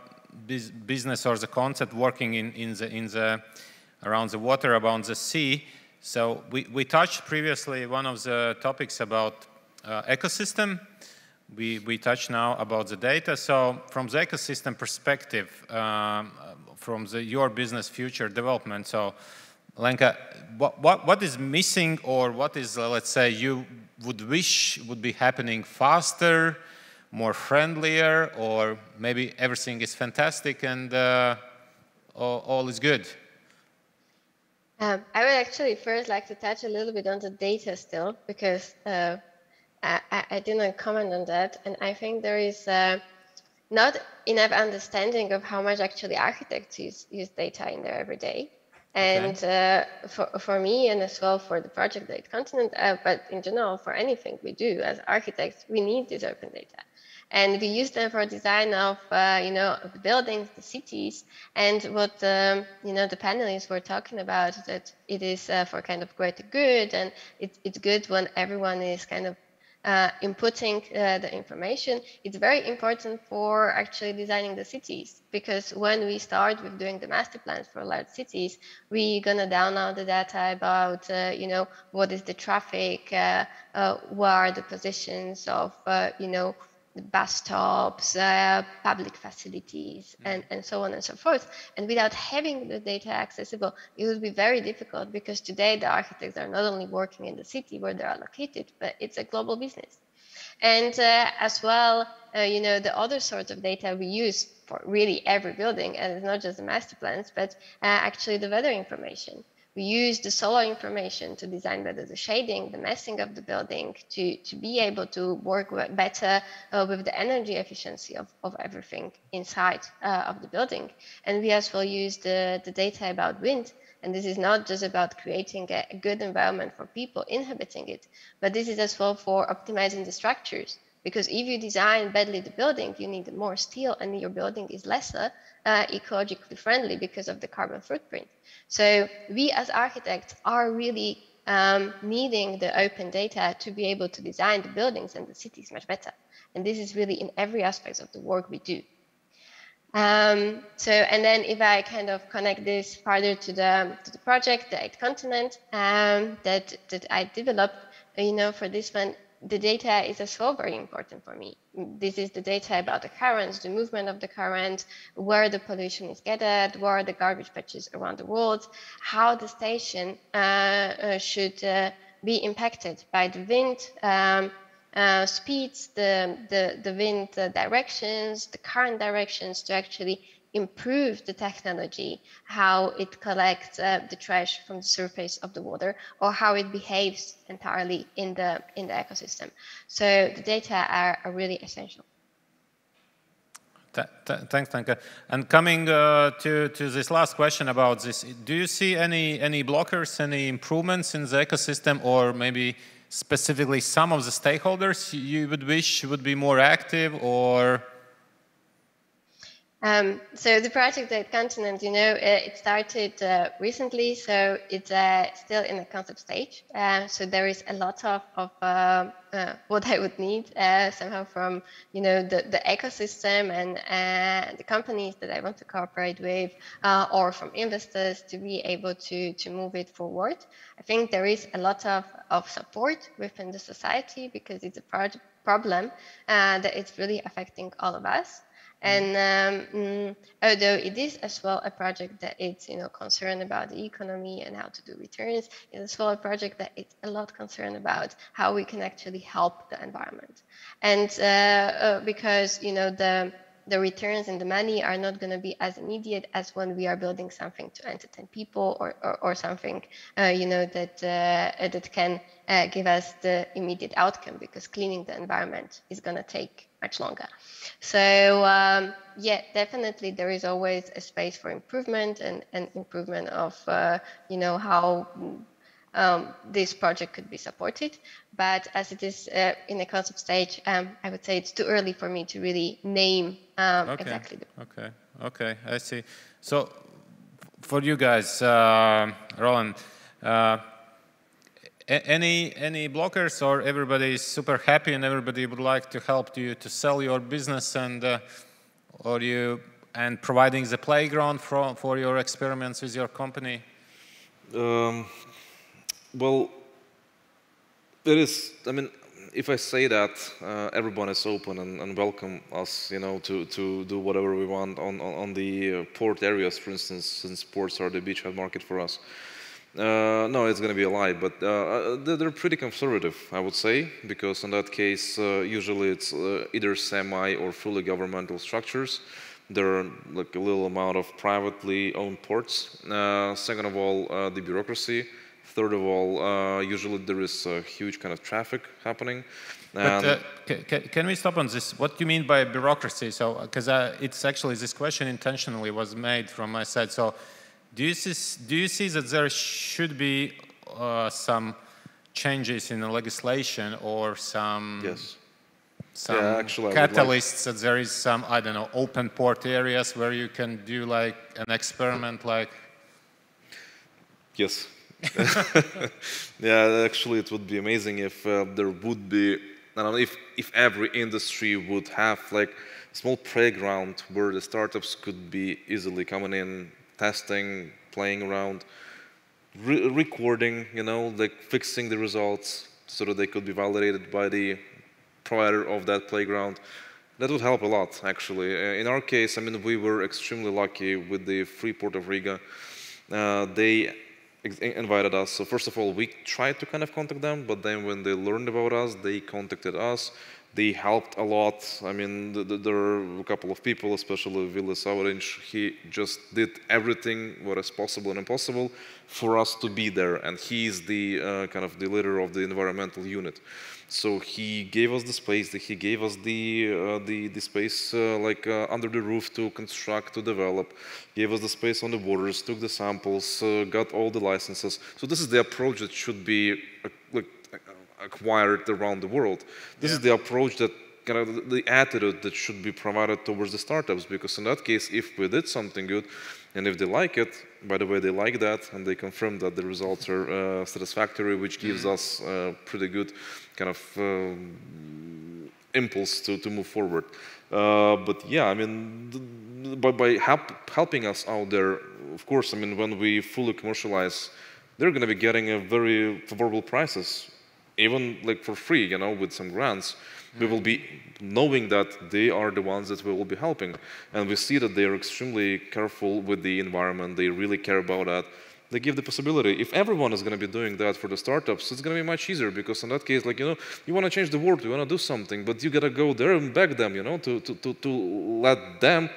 business or the concept working in the around the water, around the sea. So we touched previously one of the topics about ecosystem. We touch now about the data. So from the ecosystem perspective, from your business future development, so Lenka, what is missing, or what is, let's say, you would wish would be happening faster, more friendlier, or maybe everything is fantastic and all is good? I would actually first like to touch a little bit on the data still, because I didn't comment on that, and I think there is not enough understanding of how much actually architects use data in their everyday. And for me, and as well for the project The Eighth Continent, but in general for anything we do as architects, we need this open data. And we use them for design of, the buildings, the cities, and what the panelists were talking about, that it is for kind of greater good, and it's good when everyone is kind of inputting the information. It's very important for actually designing the cities, because when we start with doing the master plans for large cities, we're gonna download the data about what is the traffic, what are the positions of the bus stops, public facilities, and so on and so forth. And without having the data accessible, it would be very difficult, because today the architects are not only working in the city where they are located, but it's a global business. And as well, the other sort of data we use for really every building, and it's not just the master plans, but actually the weather information. We use the solar information to design better the shading, the massing of the building, to be able to work better with the energy efficiency of everything inside of the building. And we as well use the data about wind. And this is not just about creating a good environment for people inhabiting it, but this is as well for optimizing the structures. Because if you design badly the building, you need more steel, and your building is lesser ecologically friendly because of the carbon footprint. So we as architects are really needing the open data to be able to design the buildings and the cities much better. And this is really in every aspect of the work we do. And then if I kind of connect this further to the project, the Eighth Continent, that I developed, for this one, the data is as well very important for me. This is the data about the currents, the movement of the current, where the pollution is gathered, where are the garbage patches around the world, how the station should be impacted by the wind speeds, the wind directions, the current directions, to actually improve the technology, how it collects the trash from the surface of the water, or how it behaves entirely in the ecosystem. So the data are really essential. Thanks, Tanka. And coming to this last question about this, do you see any blockers, any improvements in the ecosystem, or maybe specifically some of the stakeholders you would wish would be more active, or? So the project at Continent, it started recently, so it's still in the concept stage. So there is a lot of what I would need somehow from the ecosystem and the companies that I want to cooperate with, or from investors to be able to move it forward. I think there is a lot of support within the society, because it's a problem that it's really affecting all of us. And although it is as well a project that it's concerned about the economy and how to do returns, it's as well a project that it's a lot concerned about how we can actually help the environment. And because the returns and the money are not going to be as immediate as when we are building something to entertain people, or something that can give us the immediate outcome, because cleaning the environment is going to take much longer. So yeah, definitely there is always a space for improvement and improvement of how this project could be supported. But as it is in the concept stage, I would say it's too early for me to really name exactly. Okay, I see. So for you guys, Roland, any blockers, or everybody is super happy and everybody would like to help you to sell your business and providing the playground for your experiments with your company? Well, it is. I mean, if I say that everyone is open and welcome us, to do whatever we want on the port areas, for instance, since ports are the beachhead market for us. No, it's going to be a lie, but they're pretty conservative, I would say, because in that case, usually it's either semi or fully governmental structures. There are like a little amount of privately owned ports. Second of all, the bureaucracy. Third of all, usually there is a huge kind of traffic happening. But can we stop on this? What do you mean by bureaucracy? So, because it's actually, this question intentionally was made from my side. So, do you see that there should be some changes in the legislation, or some catalysts, that there is some, I don't know, open port areas where you can do like an experiment, like? Yes. Yeah, actually it would be amazing if there would be, I don't know, if every industry would have like a small playground where the startups could be easily coming in, testing, playing around, recording, like fixing the results so that they could be validated by the provider of that playground. That would help a lot, actually. In our case, I mean, we were extremely lucky with the Free Port of Riga. They invited us. So first of all, we tried to kind of contact them, but then when they learned about us, they contacted us. They helped a lot. I mean, there are a couple of people, especially Ville Saurinch. He just did everything what is possible and impossible for us to be there. And he is the kind of the leader of the environmental unit. So he gave us the space. He gave us the space under the roof to construct, to develop. Gave us the space on the waters. Took the samples. Got all the licenses. So this is the approach that should be acquired around the world. This is the approach, that kind of the attitude that should be provided towards the startups, because in that case, if we did something good and if they like it, by the way, they like that and they confirm that the results are satisfactory, which gives us a pretty good kind of impulse to move forward. But yeah, I mean, by helping us out there, of course, I mean, when we fully commercialize, they're going to be getting a very favorable prices. Even like for free, with some grants, we will be knowing that they are the ones that we will be helping. And we see that they are extremely careful with the environment. They really care about that. They give the possibility. If everyone is going to be doing that for the startups, it's going to be much easier, because in that case, like, you want to change the world, you want to do something, but you got to go there and beg them, to let them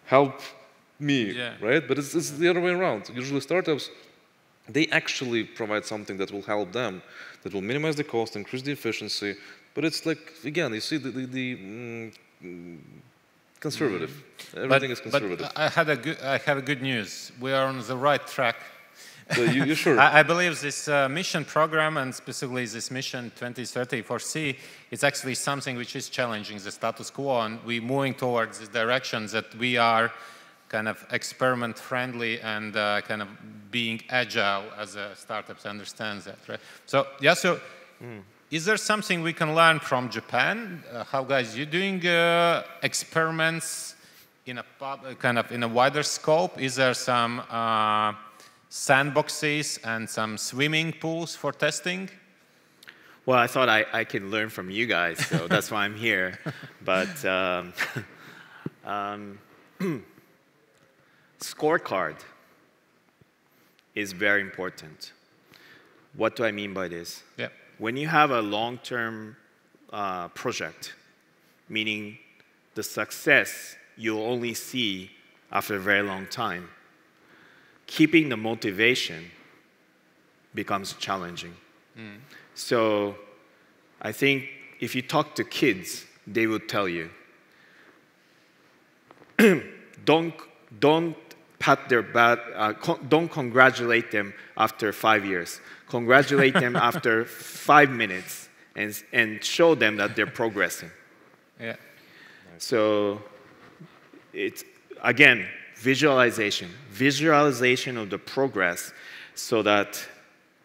help me, right? But it's the other way around. Usually startups, they actually provide something that will help them, that will minimize the cost, increase the efficiency. But it's like, again, you see the conservative. Everything is conservative. But I have a good news. We are on the right track. So you sure? I believe this mission program, and specifically this mission 2030 for Sea, is actually something which is challenging the status quo, and we're moving towards this direction that we are kind of experiment friendly and kind of being agile as a startups understands that, right? So yeah, is there something we can learn from Japan? How guys you doing experiments in a kind of in a wider scope? Is there some sandboxes and some swimming pools for testing? Well, I thought I could learn from you guys, so that's why I'm here. But scorecard is very important. What do I mean by this? Yeah. When you have a long-term project, meaning the success you'll only see after a very long time, keeping the motivation becomes challenging. So I think if you talk to kids, they will tell you, don't pat their back, don't congratulate them after 5 years. Congratulate them after 5 minutes and show them that they're progressing. Yeah. So it's, again, visualization of the progress so that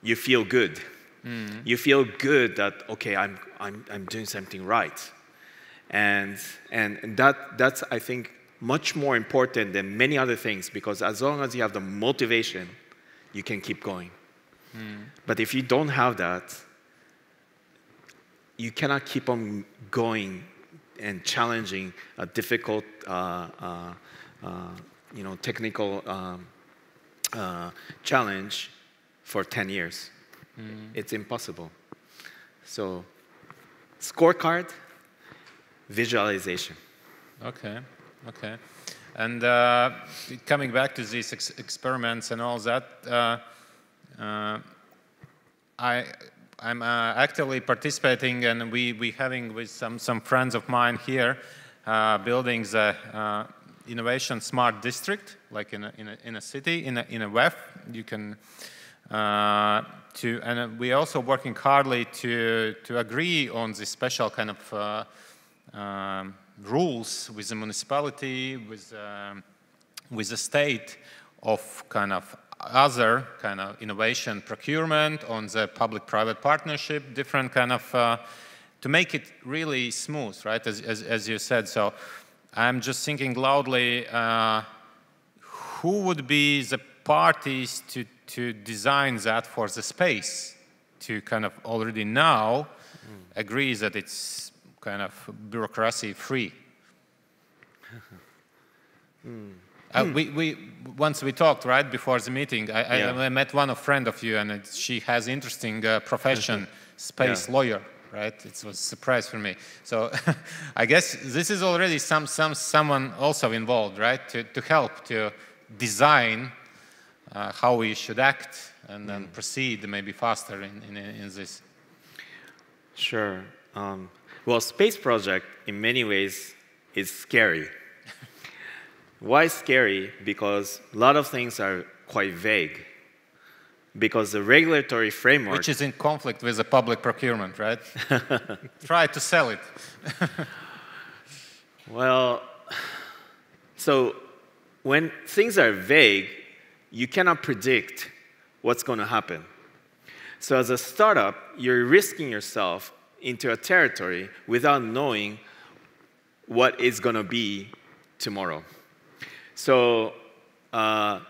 you feel good. You feel good that, okay, I'm doing something right. And that's, I think, much more important than many other things, because as long as you have the motivation, you can keep going. But if you don't have that, you cannot keep on going and challenging a difficult technical challenge for 10 years. It's impossible. So, scorecard, visualization. Okay. And coming back to these experiments and all that, I'm actively participating, and we having with some friends of mine here building the innovation smart district, like in a city, in a WEF. You can and we also working hardly to agree on this special kind of rules with the municipality, with the state, of kind of other kind of innovation procurement, on the public-private partnership, different kind of to make it really smooth, right? As you said. So I'm just thinking loudly, who would be the parties to design that for the space, to kind of already now agree that it's kind of bureaucracy free? Once we talked right before the meeting. I met one friend of you, and she has interesting profession, space lawyer. Right, it was a surprise for me. So I guess this is already someone also involved, right, to help to design how we should act and then proceed maybe faster in this. Sure. Well, space project in many ways is scary. Why scary? Because a lot of things are quite vague. Because the regulatory framework... Which is in conflict with the public procurement, right? Try to sell it. Well, so when things are vague, you cannot predict what's going to happen. So as a startup, you're risking yourself into a territory without knowing what is going to be tomorrow. So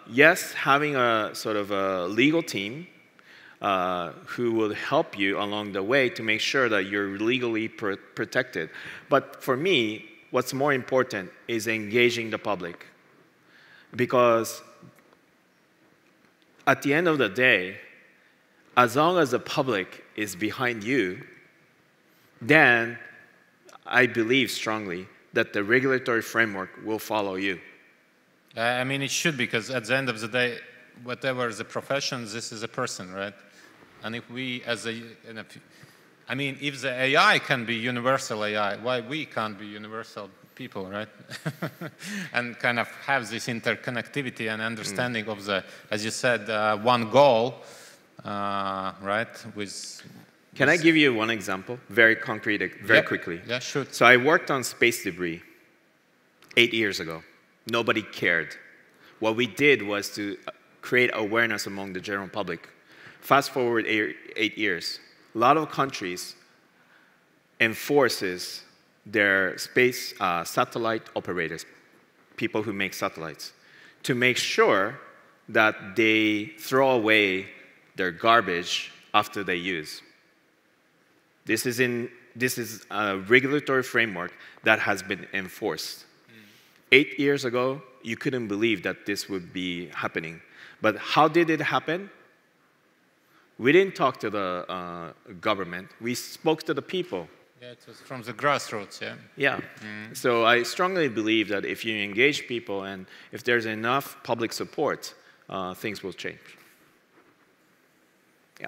yes, having a sort of a legal team who will help you along the way to make sure that you're legally protected. But for me, what's more important is engaging the public. Because at the end of the day, as long as the public is behind you, then I believe strongly that the regulatory framework will follow you. I mean, it should, because at the end of the day, whatever the profession, this is a person, right? And if we, I mean, if the AI can be universal AI, why we can't be universal people, right? And kind of have this interconnectivity and understanding of the, as you said, one goal, right? Can I give you one example, very concrete, very quickly? Yeah, sure. So I worked on space debris 8 years ago. Nobody cared. What we did was to create awareness among the general public. Fast forward 8 years. A lot of countries enforces their space satellite operators, people who make satellites, to make sure that they throw away their garbage after they use. This is a regulatory framework that has been enforced. 8 years ago, you couldn't believe that this would be happening. But how did it happen? We didn't talk to the government. We spoke to the people. Yeah, it was from the grassroots, yeah. Yeah. So I strongly believe that if you engage people and if there's enough public support, things will change. Yeah.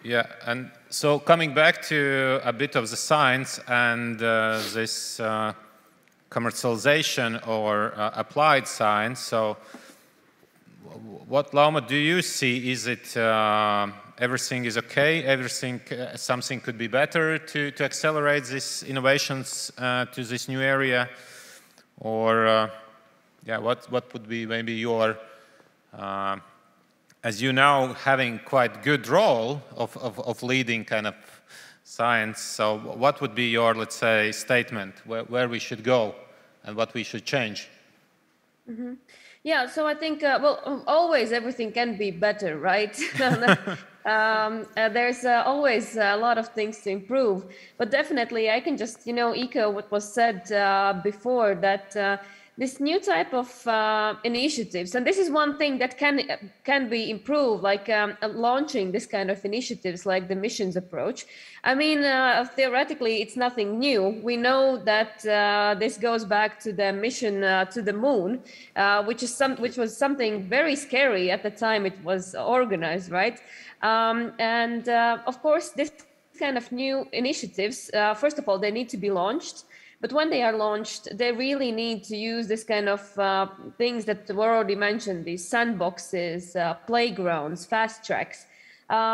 Yeah, and so coming back to a bit of the science and this commercialization or applied science, so what, Lauma, do you see? Is it everything is okay? Everything, something could be better to accelerate these innovations to this new area? Or, yeah, what would be maybe your, as you now having quite good role of leading kind of science, so what would be your, let's say, statement, where we should go and what we should change? Mm-hmm. Yeah, so I think, well, always everything can be better, right? There's always a lot of things to improve, but definitely I can just, echo what was said before, that this new type of initiatives, and this is one thing that can be improved, like launching this kind of initiatives, like the missions approach. I mean, theoretically, it's nothing new. We know that this goes back to the mission to the moon, which was something very scary at the time it was organized, right? Of course, this kind of new initiatives, first of all, they need to be launched. But when they are launched, they really need to use this kind of things that were already mentioned, these sandboxes, playgrounds, fast tracks,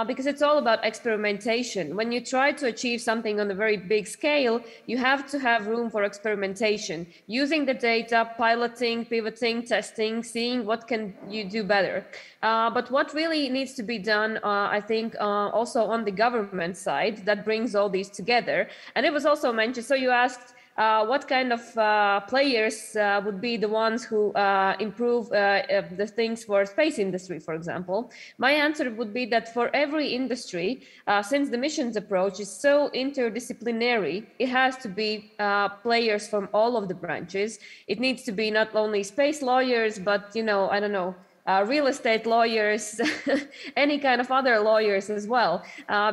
because it's all about experimentation. When you try to achieve something on a very big scale, you have to have room for experimentation, using the data, piloting, pivoting, testing, seeing what can you do better. But what really needs to be done, I think, also on the government side, that brings all these together. And it was also mentioned, so you asked, what kind of players would be the ones who improve the things for space industry, for example? My answer would be that for every industry, since the missions approach is so interdisciplinary, it has to be players from all of the branches. It needs to be not only space lawyers, but, I don't know, real estate lawyers, any kind of other lawyers as well,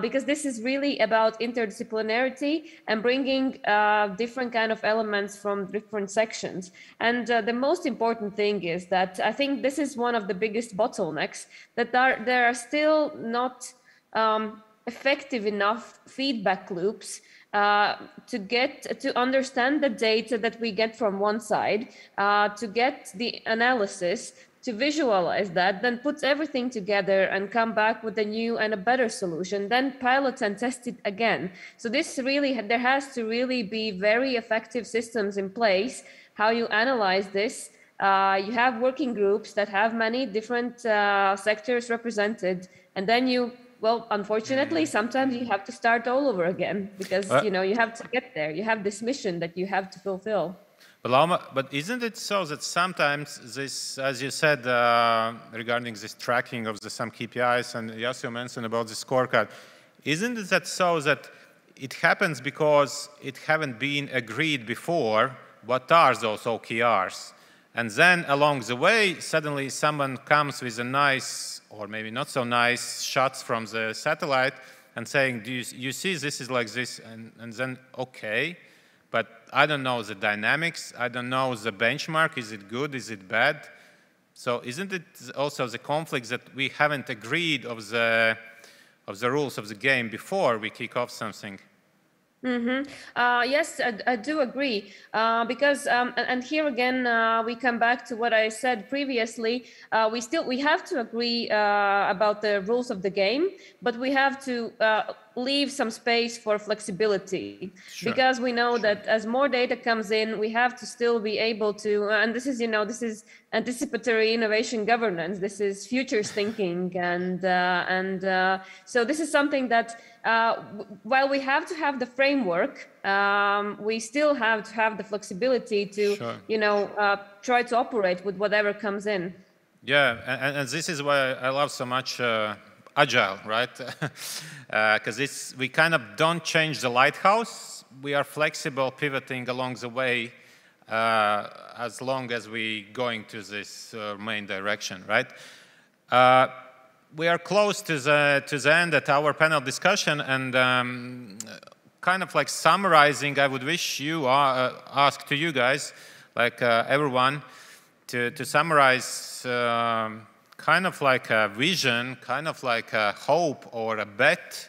because this is really about interdisciplinarity and bringing different kind of elements from different sections. And the most important thing is that I think this is one of the biggest bottlenecks, that there are still not effective enough feedback loops to understand the data that we get from one side, to get the analysis, to visualize that, then puts everything together and come back with a new and a better solution, then pilot and test it again. So this really, there has to really be very effective systems in place, how you analyze this. You have working groups that have many different sectors represented, and then you, well, unfortunately, sometimes you have to start all over again, because you have to get there. You have this mission that you have to fulfill. But isn't it so that sometimes this, as you said, regarding this tracking of some KPIs, and Yasuo mentioned about the scorecard, isn't it that so that it happens because it haven't been agreed before what are those OKRs? And then along the way, suddenly someone comes with a nice, or maybe not so nice, shots from the satellite and saying, do you see this is like this? And then, okay, but I don't know the dynamics. I don't know the benchmark. Is it good? Is it bad? So isn't it also the conflict that we haven't agreed of the rules of the game before we kick off something? Yes, I do agree. Because, and here again, we come back to what I said previously. We have to agree about the rules of the game, but we have to leave some space for flexibility. Sure. Because we know that as more data comes in, we have to still be able to, and this is, this is anticipatory innovation governance. This is futures thinking, and so this is something that. While we have to have the framework, we still have to have the flexibility to, Sure. try to operate with whatever comes in. Yeah, and this is why I love so much Agile, right? Because we kind of don't change the lighthouse. We are flexible, pivoting along the way as long as we going to this main direction, right? We are close to the end at our panel discussion, and kind of like summarizing, I would wish you ask to you guys, like everyone, to summarize kind of like a vision, kind of like a hope or a bet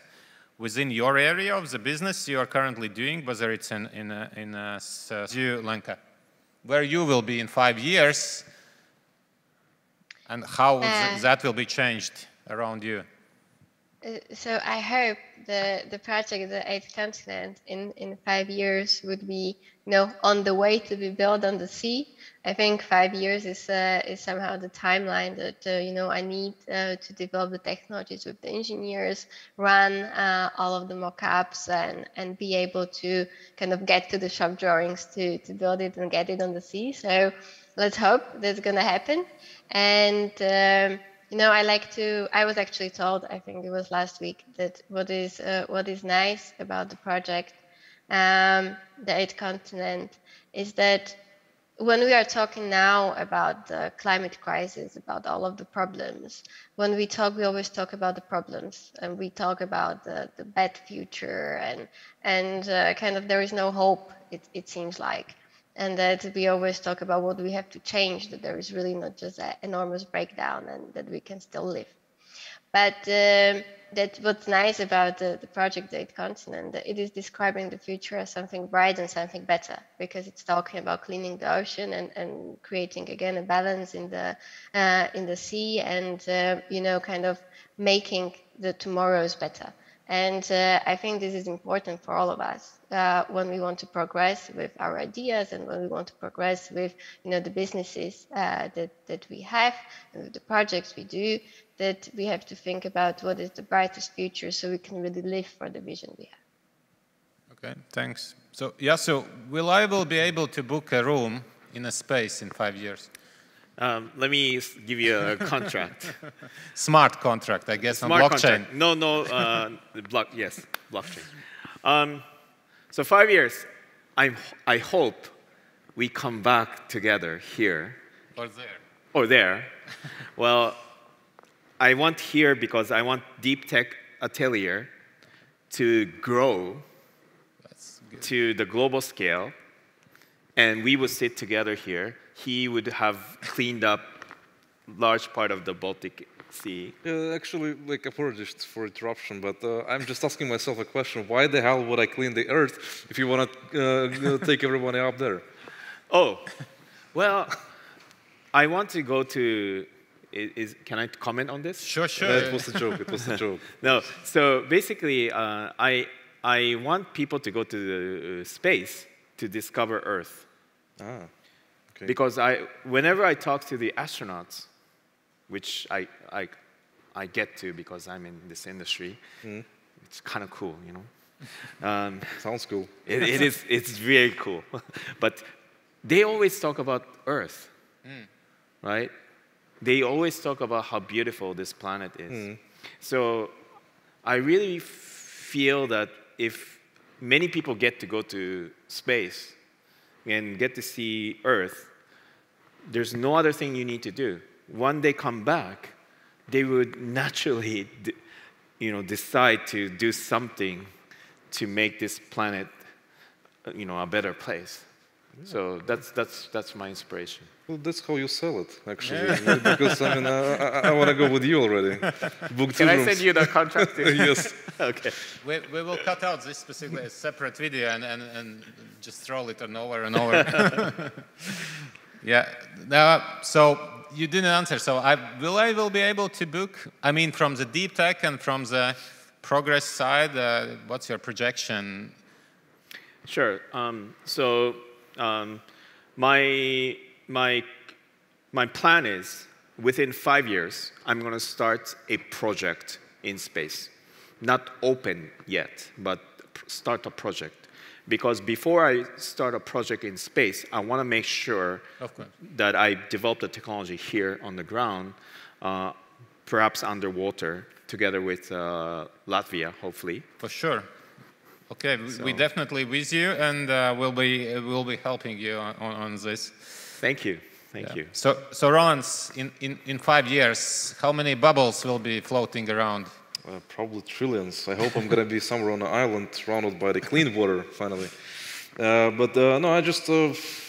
within your area of the business you are currently doing, whether it's in you, Lenka, where you will be in 5 years, and how that will be changed around you. So I hope the project, the eighth continent, in 5 years would be, on the way to be built on the sea. I think 5 years is somehow the timeline that I need to develop the technologies with the engineers, run all of the mock-ups, and be able to kind of get to the shop drawings to build it and get it on the sea. So let's hope that's going to happen. And I was actually told, I think it was last week, that what is nice about the project, the eighth continent, is that when we are talking now about the climate crisis, about all of the problems, when we always talk about the problems, and we talk about the bad future, and kind of there is no hope, it seems like. And that we always talk about what we have to change, that there is really not just an enormous breakdown and that we can still live. But that's what's nice about the project, the eighth continent, that it is describing the future as something bright and something better, because it's talking about cleaning the ocean and creating, again, a balance in the sea, and, kind of making the tomorrows better. And I think this is important for all of us when we want to progress with our ideas, and when we want to progress with the businesses that we have, and with the projects we do, that we have to think about what is the brightest future, so we can really live for the vision we have. Okay, thanks. So Yasu, will I be able to book a room in a space in 5 years? Let me give you a contract. Smart contract, I guess, Smart on blockchain. Contract. Yes, blockchain. So 5 years, I hope we come back together here. Or there. Or there. Well, I want here because I want Deep Tech Atelier to grow to the global scale, and we would sit together here. He would have cleaned up large part of the Baltic Sea. Actually, apologies for interruption, but I'm just asking myself a question. Why the hell would I clean the Earth if you want to take everybody up there? Oh, well, I want to go to... can I comment on this? Sure. It was a joke. It was a joke. No, so basically, I want people to go to the space to discover Earth. Ah. Okay. Because whenever I talk to the astronauts, which I get to because I'm in this industry, it's kind of cool, Sounds cool. It's very cool. But they always talk about Earth, right? They always talk about how beautiful this planet is. So I really feel that if many people get to go to space and get to see Earth, there's no other thing you need to do. When they come back, they would naturally decide to do something to make this planet a better place. So that's my inspiration. Well, that's how you sell it, actually. Because I mean, I want to go with you already. Book 2 Can rooms. I send you the contract? Yes. Okay. We will cut out this specifically a separate video and just throw it over and over. Yeah. So you didn't answer. So I will be able to book. I mean, from the deep tech and from the progress side, what's your projection? Sure. My plan is within 5 years, I'm going to start a project in space. Not open yet, but start a project. Because before I start a project in space, I want to make sure that I develop the technology here on the ground, perhaps underwater, together with Latvia, hopefully. For sure. Okay, we definitely with you, and we'll be helping you on this. Thank you. Thank you. So Roland, in 5 years, how many bubbles will be floating around? Probably trillions. I hope I'm going to be somewhere on an island surrounded by the clean water, finally. No,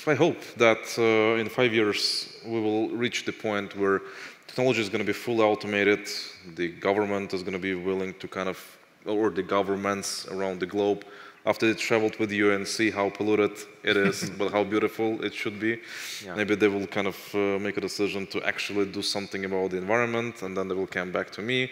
I hope that in 5 years we will reach the point where technology is going to be fully automated, the government is going to be willing to or the governments around the globe, after they traveled with you and see how polluted it is, but how beautiful it should be, maybe they will make a decision to actually do something about the environment, and then they will come back to me.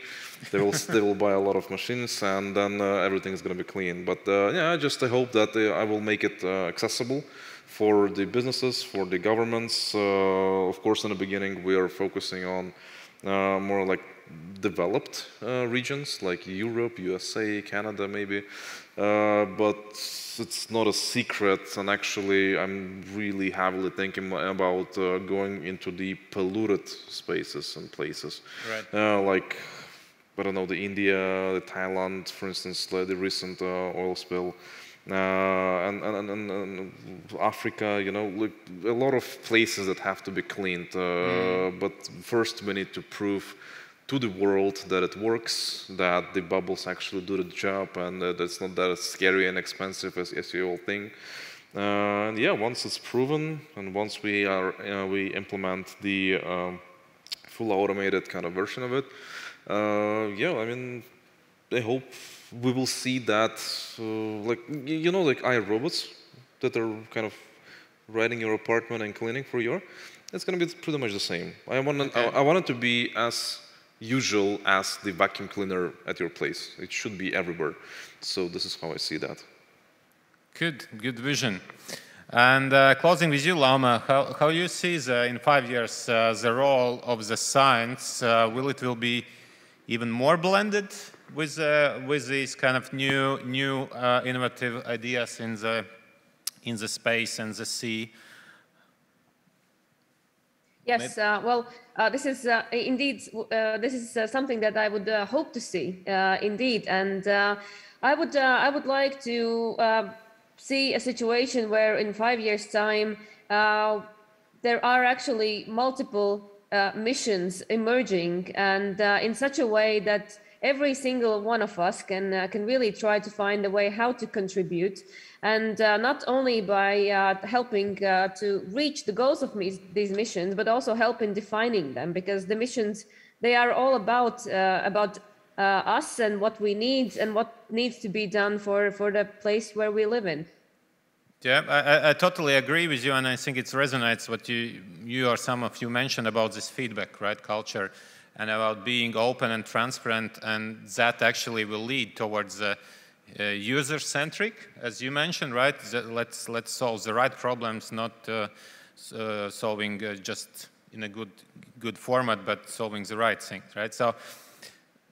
They will buy a lot of machines, and then everything is going to be clean. But I hope that I will make it accessible for the businesses, for the governments. Of course, in the beginning, we are focusing on more like developed regions like Europe, USA, Canada maybe, but it's not a secret, and actually I'm really heavily thinking about going into the polluted spaces and places. Right. Like, I don't know, the India, the Thailand, for instance, like the recent oil spill, and Africa, like a lot of places that have to be cleaned. But first we need to prove to the world that it works, that the bubbles actually do the job, and that it's not that scary and expensive as you all think. And once it's proven, and once we implement the full automated kind of version of it, I mean, I hope we will see that, like iRobots that are kind of riding your apartment and cleaning for you. It's going to be pretty much the same. I want it to be as usual as the vacuum cleaner at your place. It should be everywhere. So this is how I see that. Good vision. And closing with you, Lauma, how you see in 5 years the role of the science? Will it be even more blended with these kind of new innovative ideas in the space and the sea? Yes, this is indeed this is something that I would hope to see indeed, and I would like to see a situation where in 5 years' time there are actually multiple missions emerging, and in such a way that every single one of us can really try to find a way how to contribute, and not only by helping to reach the goals of these missions, but also help in defining them, because the missions, they are all about us and what we need and what needs to be done for the place where we live in. Yeah, I totally agree with you, and I think it resonates what you or some of you mentioned about this feedback, right, culture, and about being open and transparent, and that actually will lead towards user-centric, as you mentioned, right? Let's solve the right problems, not solving just in a good format, but solving the right thing, right? So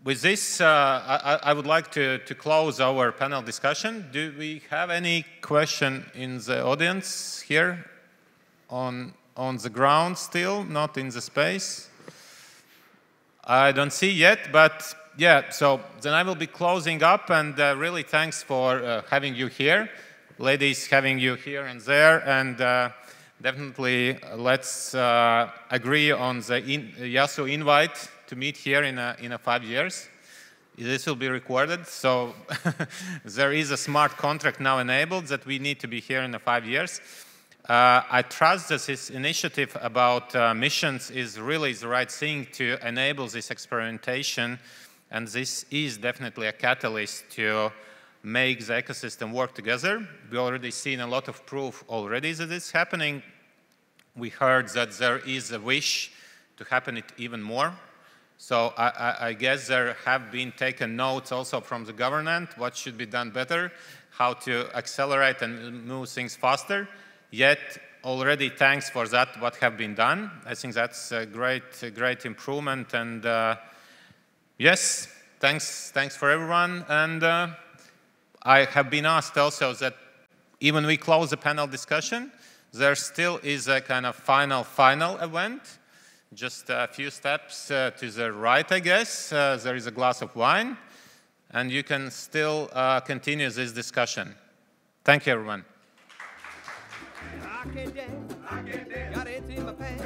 with this, I would like to close our panel discussion. Do we have any question in the audience here on the ground still, not in the space? I don't see yet, but yeah, so then I will be closing up, and really thanks for having you here. Ladies, having you here and there, and definitely let's agree on the Yasu invite to meet here in 5 years. This will be recorded, so there is a smart contract now enabled that we need to be here in 5 years. I trust that this initiative about missions is really the right thing to enable this experimentation, and this is definitely a catalyst to make the ecosystem work together. We already seen a lot of proof already that it's happening. We heard that there is a wish to happen it even more. So I guess there have been taken notes also from the government, what should be done better, how to accelerate and move things faster. Yet already thanks for that, what have been done. I think that's a great improvement. And yes, thanks for everyone. And I have been asked also that even we close the panel discussion, there still is a kind of final event. Just a few steps to the right, I guess. There is a glass of wine, and you can still continue this discussion. Thank you, everyone. I can't dance. Got it in my pants.